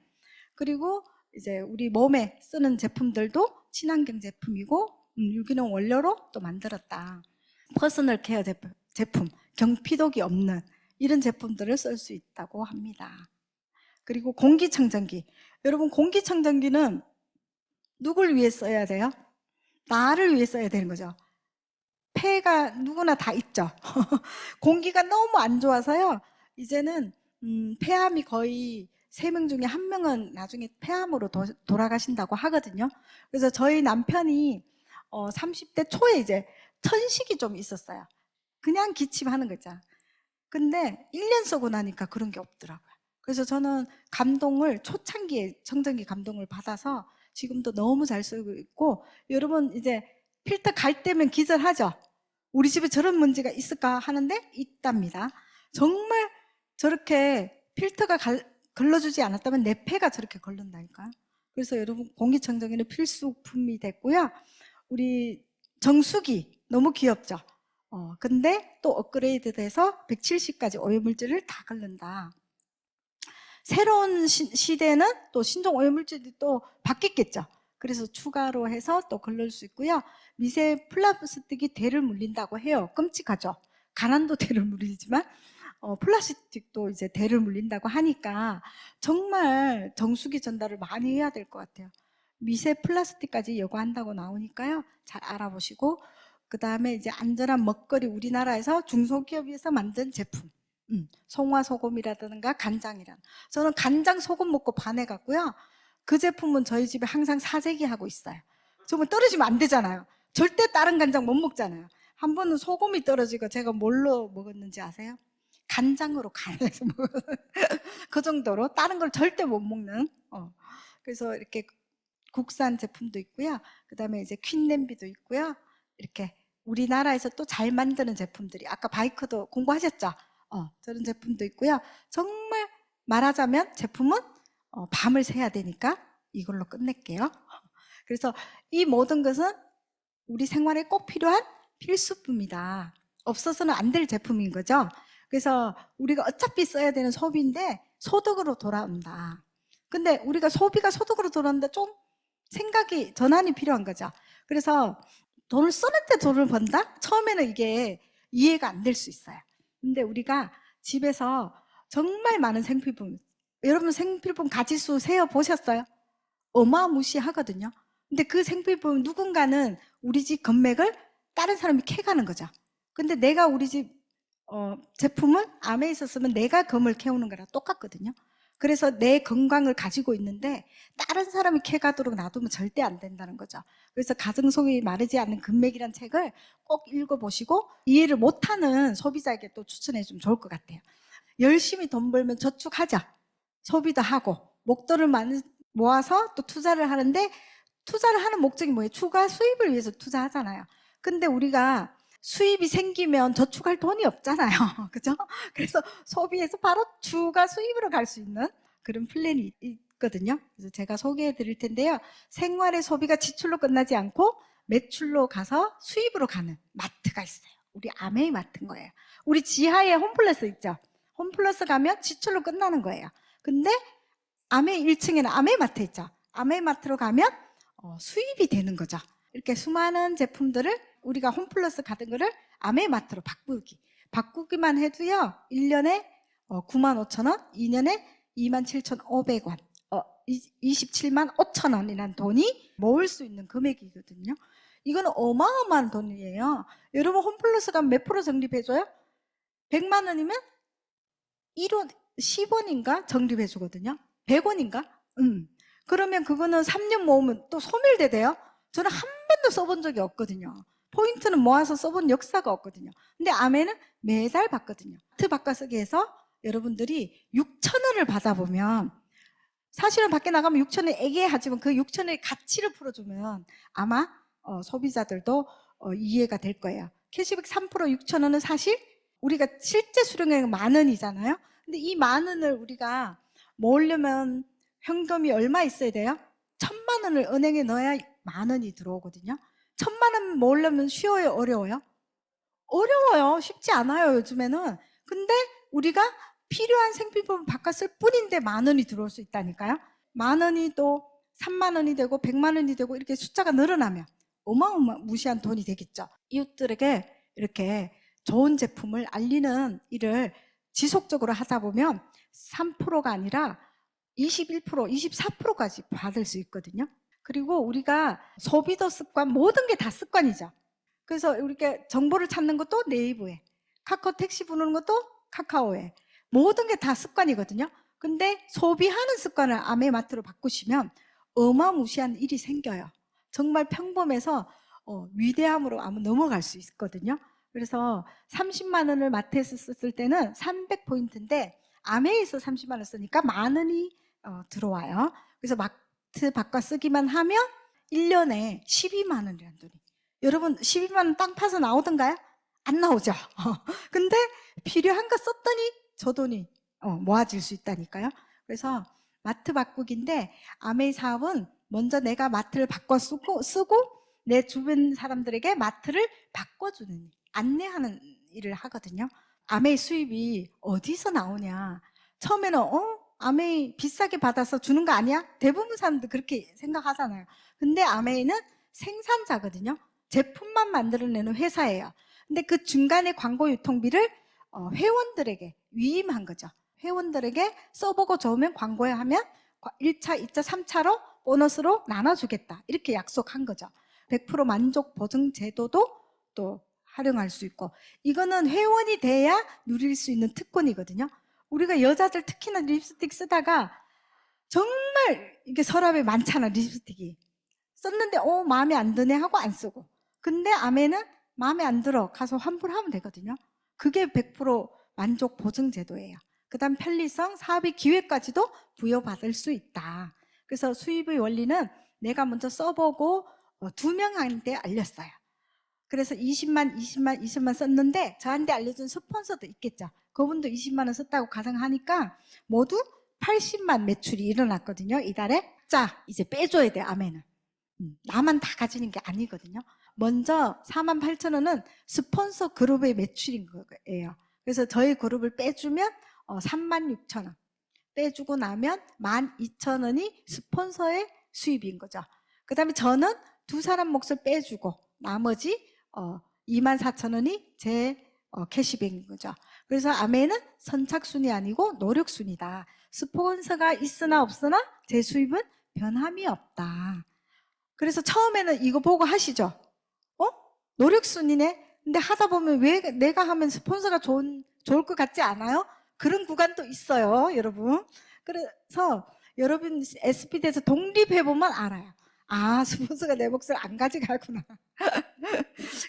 그리고 이제 우리 몸에 쓰는 제품들도 친환경 제품이고 유기농 원료로 또 만들었다. 퍼스널 케어 제품, 경피독이 없는 이런 제품들을 쓸 수 있다고 합니다. 그리고 공기청정기. 여러분 공기청정기는 누굴 위해 써야 돼요? 나를 위해 써야 되는 거죠. 폐가 누구나 다 있죠. 공기가 너무 안 좋아서요. 이제는 폐암이 거의 3명 중에 1명은 나중에 폐암으로 돌아가신다고 하거든요. 그래서 저희 남편이 30대 초에 이제 천식이 좀 있었어요. 그냥 기침하는 거죠. 근데 1년 쓰고 나니까 그런 게 없더라고요. 그래서 저는 감동을 초창기에 청정기 감동을 받아서 지금도 너무 잘 쓰고 있고, 여러분 이제 필터 갈 때면 기절하죠. 우리 집에 저런 먼지가 있을까 하는데 있답니다. 정말 저렇게 필터가 걸러주지 않았다면 내 폐가 저렇게 걸른다니까요. 그래서 여러분 공기청정기는 필수품이 됐고요. 우리 정수기 너무 귀엽죠. 근데 또 업그레이드 돼서 170까지 오염물질을 다 걸른다. 새로운 시대는 또 신종 오염물질이 또 바뀌겠죠. 그래서 추가로 해서 또 걸릴 수 있고요. 미세 플라스틱이 대를 물린다고 해요. 끔찍하죠. 가난도 대를 물리지만 플라스틱도 이제 대를 물린다고 하니까 정말 정수기 전달을 많이 해야 될 것 같아요. 미세 플라스틱까지 예고한다고 나오니까요. 잘 알아보시고, 그 다음에 이제 안전한 먹거리, 우리나라에서 중소기업에서 만든 제품, 송화소금이라든가 간장이란. 저는 간장 소금 먹고 반해갔고요. 그 제품은 저희 집에 항상 사재기 하고 있어요. 정말 떨어지면 안 되잖아요. 절대 다른 간장 못 먹잖아요. 한 번은 소금이 떨어지고 제가 뭘로 먹었는지 아세요? 간장으로 간해서 먹었어요. 그 정도로 다른 걸 절대 못 먹는. 그래서 이렇게 국산 제품도 있고요. 그 다음에 이제 퀸 냄비도 있고요. 이렇게 우리나라에서 또 잘 만드는 제품들이, 아까 바이크도 공부하셨죠? 저런 제품도 있고요. 정말 말하자면 제품은 밤을 새야 되니까 이걸로 끝낼게요. 그래서 이 모든 것은 우리 생활에 꼭 필요한 필수품이다. 없어서는 안 될 제품인 거죠. 그래서 우리가 어차피 써야 되는 소비인데 소득으로 돌아온다. 근데 우리가 소비가 소득으로 돌아오는데 좀 생각이 전환이 필요한 거죠. 그래서 돈을 쓰는데 돈을 번다? 처음에는 이게 이해가 안 될 수 있어요. 근데 우리가 집에서 정말 많은 생필품, 여러분 생필품 가지수 세어 보셨어요? 어마무시하거든요. 근데 그 생필품 누군가는 우리 집 건맥을 다른 사람이 캐가는 거죠. 근데 내가 우리 집 제품을 암에 있었으면 내가 검을 캐오는 거랑 똑같거든요. 그래서 내 건강을 가지고 있는데 다른 사람이 캐가도록 놔두면 절대 안 된다는 거죠. 그래서 가정속이 마르지 않는 금맥이란 책을 꼭 읽어보시고, 이해를 못하는 소비자에게 또 추천해주면 좋을 것 같아요. 열심히 돈 벌면 저축하자. 소비도 하고 목돈을 많이 모아서 또 투자를 하는데, 투자를 하는 목적이 뭐예요? 추가 수입을 위해서 투자하잖아요. 근데 우리가 수입이 생기면 저축할 돈이 없잖아요. 그죠? 그래서 소비에서 바로 추가 수입으로 갈 수 있는 그런 플랜이 있거든요. 그래서 제가 소개해 드릴 텐데요. 생활의 소비가 지출로 끝나지 않고 매출로 가서 수입으로 가는 마트가 있어요. 우리 아메이 마트인 거예요. 우리 지하에 홈플러스 있죠? 홈플러스 가면 지출로 끝나는 거예요. 근데 아메이 1층에는 아메이 마트 있죠? 아메이 마트로 가면 수입이 되는 거죠. 이렇게 수많은 제품들을 우리가 홈플러스 가던 거를 아메마트로 바꾸기만 해도요, 1년에 95,000원, 2년에 27,500원, 27만 5천 원이라는 돈이 모을 수 있는 금액이거든요. 이거는 어마어마한 돈이에요. 여러분 홈플러스 가면 몇 프로 적립해줘요? 100만 원이면 1원, 10원인가 적립해주거든요. 100원인가? 그러면 그거는 3년 모으면 또 소멸돼 돼요. 저는 한 번도 써본 적이 없거든요. 포인트는 모아서 써본 역사가 없거든요. 근데 아메는 매달 받거든요. 마트 바꿔쓰기해서 여러분들이 6,000원을 받아보면, 사실은 밖에 나가면 6,000원 애기하지만 그 6,000원의 가치를 풀어주면 아마 소비자들도 이해가 될 거예요. 캐시백 3% 6,000원은 사실 우리가 실제 수령액은 10,000원이잖아요. 근데 이 10,000원을 우리가 모으려면 현금이 얼마 있어야 돼요? 1,000만 원을 은행에 넣어야 10,000원이 들어오거든요. 1,000만 원 모으려면 쉬워요? 어려워요? 어려워요. 쉽지 않아요, 요즘에는. 근데 우리가 필요한 생필품을 바꿔 쓸 뿐인데 10,000원이 들어올 수 있다니까요. 10,000원이 또 3만 원이 되고 100만 원이 되고 이렇게 숫자가 늘어나면 어마어마무시한 돈이 되겠죠. 이웃들에게 이렇게 좋은 제품을 알리는 일을 지속적으로 하다 보면 3%가 아니라 21%, 24%까지 받을 수 있거든요. 그리고 우리가 소비도 습관, 모든 게 다 습관이죠. 그래서 이렇게 정보를 찾는 것도 네이버에, 카카오 택시 부르는 것도 카카오에, 모든 게 다 습관이거든요. 근데 소비하는 습관을 아메마트로 바꾸시면 어마무시한 일이 생겨요. 정말 평범해서 위대함으로 아마 넘어갈 수 있거든요. 그래서 30만 원을 마트에서 썼을 때는 300포인트인데 아메에서 30만 원 쓰니까 만 원이 들어와요. 그래서 마트 바꿔 쓰기만 하면 1년에 12만 원이라는 돈이. 여러분 12만 원 땅 파서 나오던가요? 안 나오죠. 근데 필요한 거 썼더니 저 돈이 모아질 수 있다니까요. 그래서 마트 바꾸기인데 아메이 사업은 먼저 내가 마트를 바꿔 쓰고 내 주변 사람들에게 마트를 바꿔주는, 안내하는 일을 하거든요. 아메이 수입이 어디서 나오냐. 처음에는 아메이 비싸게 받아서 주는 거 아니야? 대부분 사람들 그렇게 생각하잖아요. 근데 아메이는 생산자거든요. 제품만 만들어내는 회사예요. 근데 그 중간에 광고 유통비를 회원들에게 위임한 거죠. 회원들에게 써보고 좋으면 광고에 하면 1차, 2차, 3차로 보너스로 나눠주겠다. 이렇게 약속한 거죠. 100% 만족 보증 제도도 또 활용할 수 있고, 이거는 회원이 돼야 누릴 수 있는 특권이거든요. 우리가 여자들 특히나 립스틱 쓰다가 정말 이게 서랍에 많잖아, 립스틱이. 썼는데 마음에 안 드네 하고 안 쓰고. 근데 아메는 마음에 안 들어 가서 환불하면 되거든요. 그게 100% 만족 보증 제도예요. 그다음 편리성, 사업의 기회까지도 부여받을 수 있다. 그래서 수입의 원리는 내가 먼저 써보고 2명한테 알렸어요. 그래서 20만 썼는데 저한테 알려준 스폰서도 있겠죠. 그분도 20만 원 썼다고 가정하니까 모두 80만 매출이 일어났거든요. 이달에. 자, 이제 빼줘야 돼, 아메는. 나만 다 가지는 게 아니거든요. 먼저 48,000원은 스폰서 그룹의 매출인 거예요. 그래서 저희 그룹을 빼주면 36,000원. 빼주고 나면 12,000원이 스폰서의 수입인 거죠. 그 다음에 저는 두 사람 몫을 빼주고 나머지 24,000원이 제 캐시백인 거죠. 그래서 아메는 선착순이 아니고 노력순이다. 스폰서가 있으나 없으나 제 수입은 변함이 없다. 그래서 처음에는 이거 보고 하시죠. 노력순이네. 근데 하다 보면 왜 내가 하면 스폰서가 좋을 것 같지 않아요? 그런 구간도 있어요, 여러분. 그래서 여러분 SPD에서 독립해보면 알아요. 아, 스폰서가 내 몫을 안 가져가구나.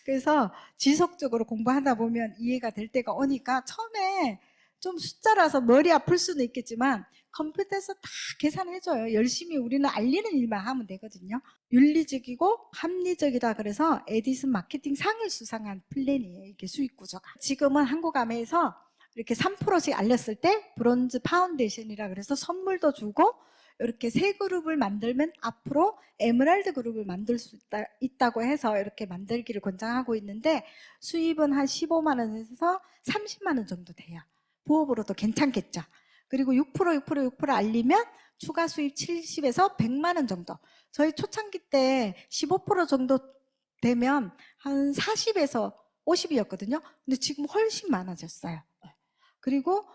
그래서 지속적으로 공부하다 보면 이해가 될 때가 오니까 처음에 좀 숫자라서 머리 아플 수는 있겠지만 컴퓨터에서 다 계산해줘요. 열심히 우리는 알리는 일만 하면 되거든요. 윤리적이고 합리적이다 그래서 에디슨 마케팅 상을 수상한 플랜이에요. 이게 수익 구조가. 지금은 한국아메에서 이렇게 3%씩 알렸을 때 브론즈 파운데이션이라 그래서 선물도 주고 이렇게 세 그룹을 만들면 앞으로 에메랄드 그룹을 만들 수 있다고 해서 이렇게 만들기를 권장하고 있는데 수입은 한 15만 원에서 30만 원 정도 돼요. 부업으로도 괜찮겠죠. 그리고 6% 알리면 추가 수입 70에서 100만 원 정도. 저희 초창기 때 15% 정도 되면 한 40에서 50이었거든요. 근데 지금 훨씬 많아졌어요. 그리고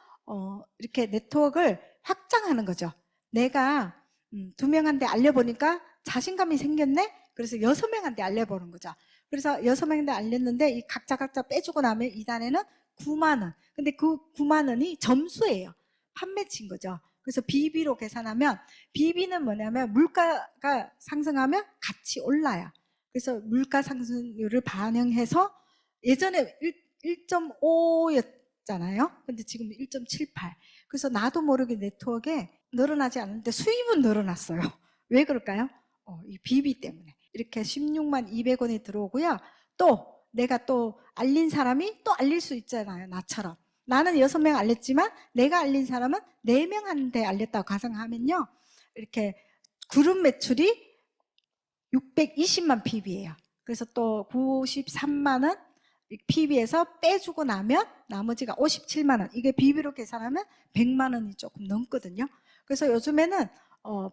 이렇게 네트워크를 확장하는 거죠. 내가 2명한테 알려보니까 자신감이 생겼네? 그래서 6명한테 알려보는 거죠. 그래서 6명한테 알렸는데 이 각자 빼주고 나면 이단에는 9만 원. 근데 그 9만 원이 점수예요. 판매치인 거죠. 그래서 BB로 계산하면 BB는 뭐냐면 물가가 상승하면 같이 올라요. 그래서 물가 상승률을 반영해서 예전에 1.5였잖아요. 근데 지금 1.78. 그래서 나도 모르게 네트워크에 늘어나지 않는데 수입은 늘어났어요. 왜 그럴까요? 이 BB 때문에. 이렇게 16만 200원이 들어오고요. 또 내가 또 알린 사람이 또 알릴 수 있잖아요. 나처럼. 나는 6명 알렸지만 내가 알린 사람은 4명한테 알렸다고 가정하면요. 이렇게 그룹 매출이 620만 PB예요. 그래서 또 93만 원 PB에서 빼주고 나면 나머지가 57만 원. 이게 BB로 계산하면 100만 원이 조금 넘거든요. 그래서 요즘에는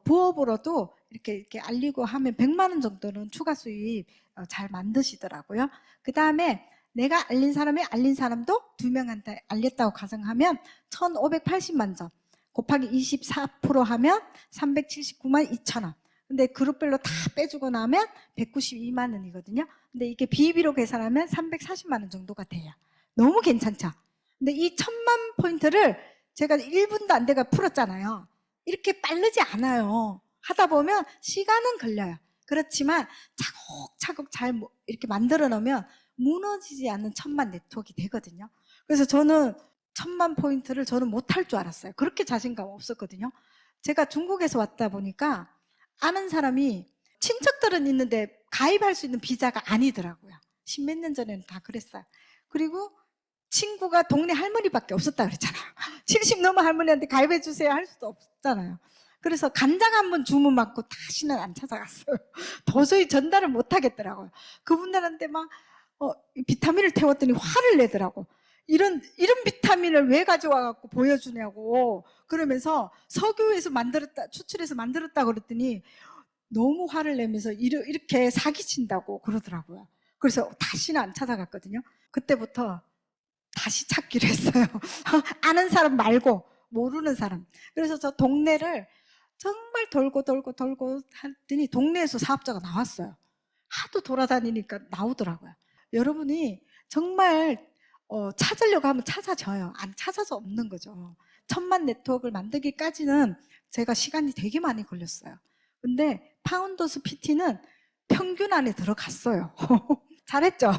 부업으로도 이렇게 알리고 하면 100만 원 정도는 추가 수입 잘 만드시더라고요. 그 다음에 내가 알린 사람이 알린 사람도 2명한테 알렸다고 가정하면 1580만 점 곱하기 24% 하면 379만 2천 원. 근데 그룹별로 다 빼주고 나면 192만 원이거든요. 근데 이게 BEP로 계산하면 340만 원 정도가 돼요. 너무 괜찮죠? 근데 이 1000만 포인트를 제가 1분도 안 돼가 풀었잖아요. 이렇게 빠르지 않아요. 하다 보면 시간은 걸려요. 그렇지만 차곡차곡 잘 이렇게 만들어 놓으면 무너지지 않는 1000만 네트워크가 되거든요. 그래서 저는 1000만 포인트를 저는 못할 줄 알았어요. 그렇게 자신감 없었거든요. 제가 중국에서 왔다 보니까 아는 사람이 친척들은 있는데 가입할 수 있는 비자가 아니더라고요. 십몇 년 전에는 다 그랬어요. 그리고 친구가 동네 할머니밖에 없었다 그랬잖아요. 70 넘은 할머니한테 가입해 주세요 할 수도 없잖아요. 그래서 간장 한번 주문 받고 다시는 안 찾아갔어요. 도저히 전달을 못 하겠더라고요. 그분들한테 막 비타민을 태웠더니 화를 내더라고. 이런 비타민을 왜 가져와 갖고 보여주냐고 그러면서 석유에서 만들었다 추출해서 만들었다 그랬더니 너무 화를 내면서 이렇게 사기친다고 그러더라고요. 그래서 다시는 안 찾아갔거든요. 그때부터 다시 찾기로 했어요. 아는 사람 말고 모르는 사람. 그래서 저 동네를 정말 돌고 했더니 동네에서 사업자가 나왔어요. 하도 돌아다니니까 나오더라고요. 여러분이 정말 찾으려고 하면 찾아져요. 안 찾아서 없는 거죠. 1000만 네트워크를 만들기까지는 제가 시간이 되게 많이 걸렸어요. 근데 파운더스 PT는 평균 안에 들어갔어요. 잘했죠?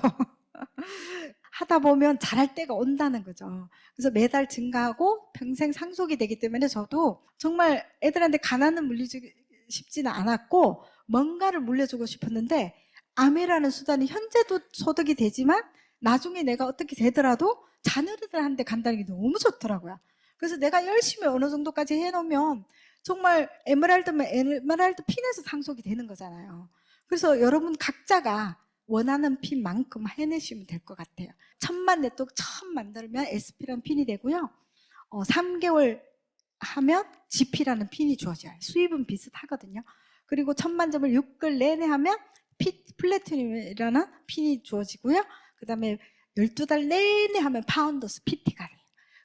하다 보면 잘할 때가 온다는 거죠. 그래서 매달 증가하고 평생 상속이 되기 때문에 저도 정말 애들한테 가난을 물리주고 싶지는 않았고 뭔가를 물려주고 싶었는데 아메라는 수단이 현재도 소득이 되지만 나중에 내가 어떻게 되더라도 자녀들한테 간다는 게 너무 좋더라고요. 그래서 내가 열심히 어느 정도까지 해놓으면 정말 에메랄드면 에메랄드 핀에서 상속이 되는 거잖아요. 그래서 여러분 각자가 원하는 핀만큼 해내시면 될 것 같아요. 1000만 네트워크 처음 만들면 SP라는 핀이 되고요. 3개월 하면 GP라는 핀이 주어져요. 수입은 비슷하거든요. 그리고 1000만 점을 6개월 내내 하면 플래티늄이라는 핀이 주어지고요. 그 다음에 12달 내내 하면 파운더스 PT가 돼요.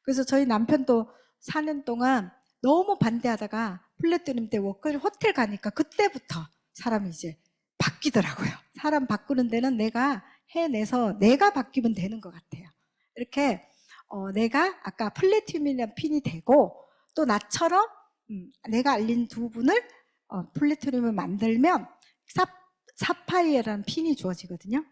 그래서 저희 남편도 4년 동안 너무 반대하다가 플래티늄 때 워커힐 호텔 가니까 그때부터 사람이 이제 바뀌더라고요. 사람 바꾸는 데는 내가 해내서 내가 바뀌면 되는 것 같아요. 이렇게 내가 아까 플래티늄이라는 핀이 되고 또 나처럼 내가 알린 두 분을 플래티늄을 만들면 사파이어라는 핀이 주어지거든요.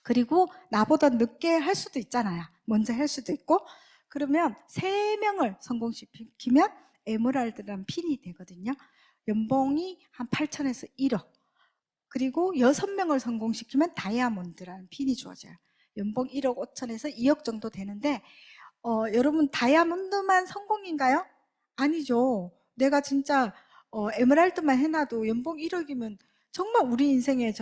그리고 나보다 늦게 할 수도 있잖아요. 먼저 할 수도 있고 그러면 3명을 성공시키면 에메랄드라는 핀이 되거든요. 연봉이 한 8천에서 1억. 그리고 6명을 성공시키면 다이아몬드라는 핀이 주어져요. 연봉 1억 5천에서 2억 정도 되는데 여러분 다이아몬드만 성공인가요? 아니죠. 내가 진짜 에메랄드만 해놔도 연봉 1억이면 정말 우리 인생의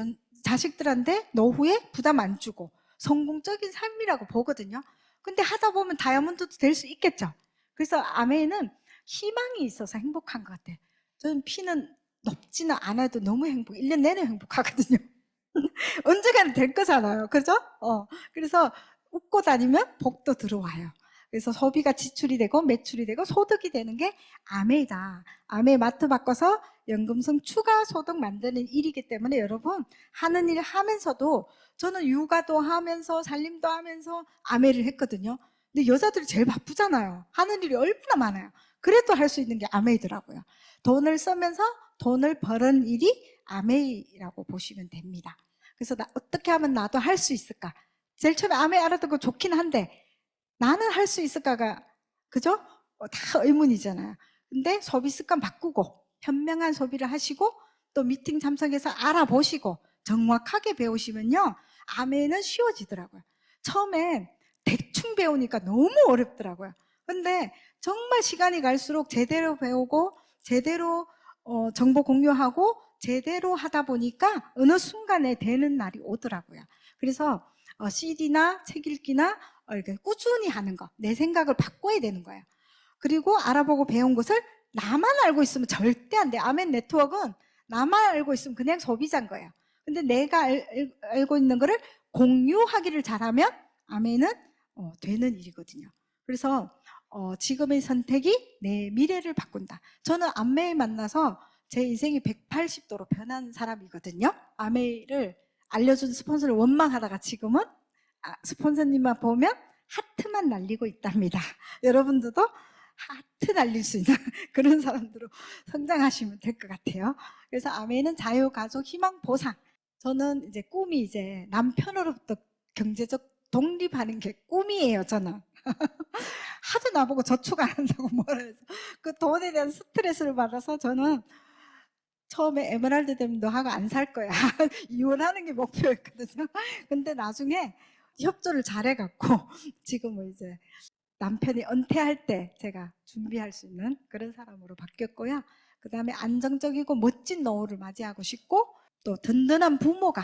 자식들한테 노후에 부담 안 주고 성공적인 삶이라고 보거든요. 근데 하다 보면 다이아몬드도 될 수 있겠죠. 그래서 아메이는 희망이 있어서 행복한 것 같아요. 저는 피는 높지는 않아도 너무 1년 내내 행복하거든요. 언젠가는 될 거잖아요. 그죠? 그래서 웃고 다니면 복도 들어와요. 그래서 소비가 지출이 되고 매출이 되고 소득이 되는 게 아메이다. 아메이 마트 바꿔서 연금성 추가 소득 만드는 일이기 때문에 여러분 하는 일 하면서도 저는 육아도 하면서 살림도 하면서 아메이를 했거든요. 근데 여자들이 제일 바쁘잖아요. 하는 일이 얼마나 많아요. 그래도 할 수 있는 게 아메이더라고요. 돈을 쓰면서 돈을 버는 일이 아메이라고 보시면 됩니다. 그래서 어떻게 하면 나도 할 수 있을까? 제일 처음에 아메이 알아듣고 좋긴 한데 나는 할 수 있을까가 그죠? 다 의문이잖아요. 근데 소비 습관 바꾸고 현명한 소비를 하시고 또 미팅 참석해서 알아보시고 정확하게 배우시면요 아메이는 쉬워지더라고요. 처음엔 대충 배우니까 너무 어렵더라고요. 근데 정말 시간이 갈수록 제대로 배우고 제대로 정보 공유하고 제대로 하다 보니까 어느 순간에 되는 날이 오더라고요. 그래서 CD나 책 읽기나 이렇게 꾸준히 하는 거, 내 생각을 바꿔야 되는 거예요. 그리고 알아보고 배운 것을 나만 알고 있으면 절대 안 돼. 아멘 네트워크는 나만 알고 있으면 그냥 소비자인 거예요. 근데 내가 알고 있는 거를 공유하기를 잘하면 아멘은 되는 일이거든요. 그래서 지금의 선택이 내 미래를 바꾼다. 저는 아메이 만나서 제 인생이 180도로 변한 사람이거든요. 아메이를 알려준 스폰서를 원망하다가 지금은 스폰서님만 보면 하트만 날리고 있답니다. 여러분들도 하트 날릴 수 있는 그런 사람들로 성장하시면 될 것 같아요. 그래서 아메이는 자유가족 희망 보상. 저는 이제 꿈이 이제 남편으로부터 경제적 독립하는 게 꿈이에요, 저는. 하도 나보고 저축 안 한다고 뭐라 해서 그 돈에 대한 스트레스를 받아서 저는 처음에 에메랄드 되면 너하고 안 살 거야. 이혼하는 게 목표였거든요. 근데 나중에 협조를 잘해갖고 지금은 이제 남편이 은퇴할 때 제가 준비할 수 있는 그런 사람으로 바뀌었고요. 그 다음에 안정적이고 멋진 노후를 맞이하고 싶고 또 든든한 부모가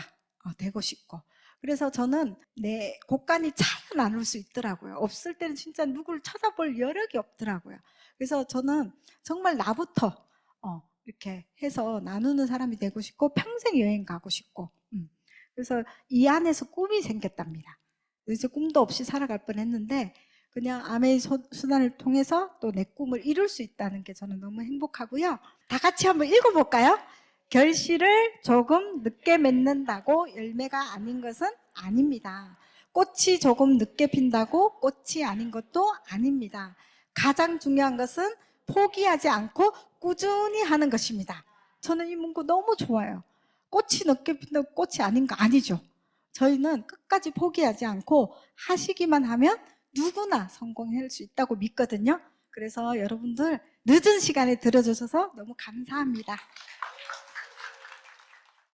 되고 싶고, 그래서 저는 내 곳간이 차려 나눌 수 있더라고요. 없을 때는 진짜 누굴 찾아볼 여력이 없더라고요. 그래서 저는 정말 나부터 이렇게 해서 나누는 사람이 되고 싶고 평생 여행 가고 싶고, 그래서 이 안에서 꿈이 생겼답니다. 그래서 꿈도 없이 살아갈 뻔했는데 그냥 아메이 수단을 통해서 또 내 꿈을 이룰 수 있다는 게 저는 너무 행복하고요. 다 같이 한번 읽어볼까요? 결실을 조금 늦게 맺는다고 열매가 아닌 것은 아닙니다. 꽃이 조금 늦게 핀다고 꽃이 아닌 것도 아닙니다. 가장 중요한 것은 포기하지 않고 꾸준히 하는 것입니다. 저는 이 문구 너무 좋아요. 꽃이 늦게 핀다고 꽃이 아닌 거 아니죠. 저희는 끝까지 포기하지 않고 하시기만 하면 누구나 성공할 수 있다고 믿거든요. 그래서 여러분들 늦은 시간에 들어주셔서 너무 감사합니다.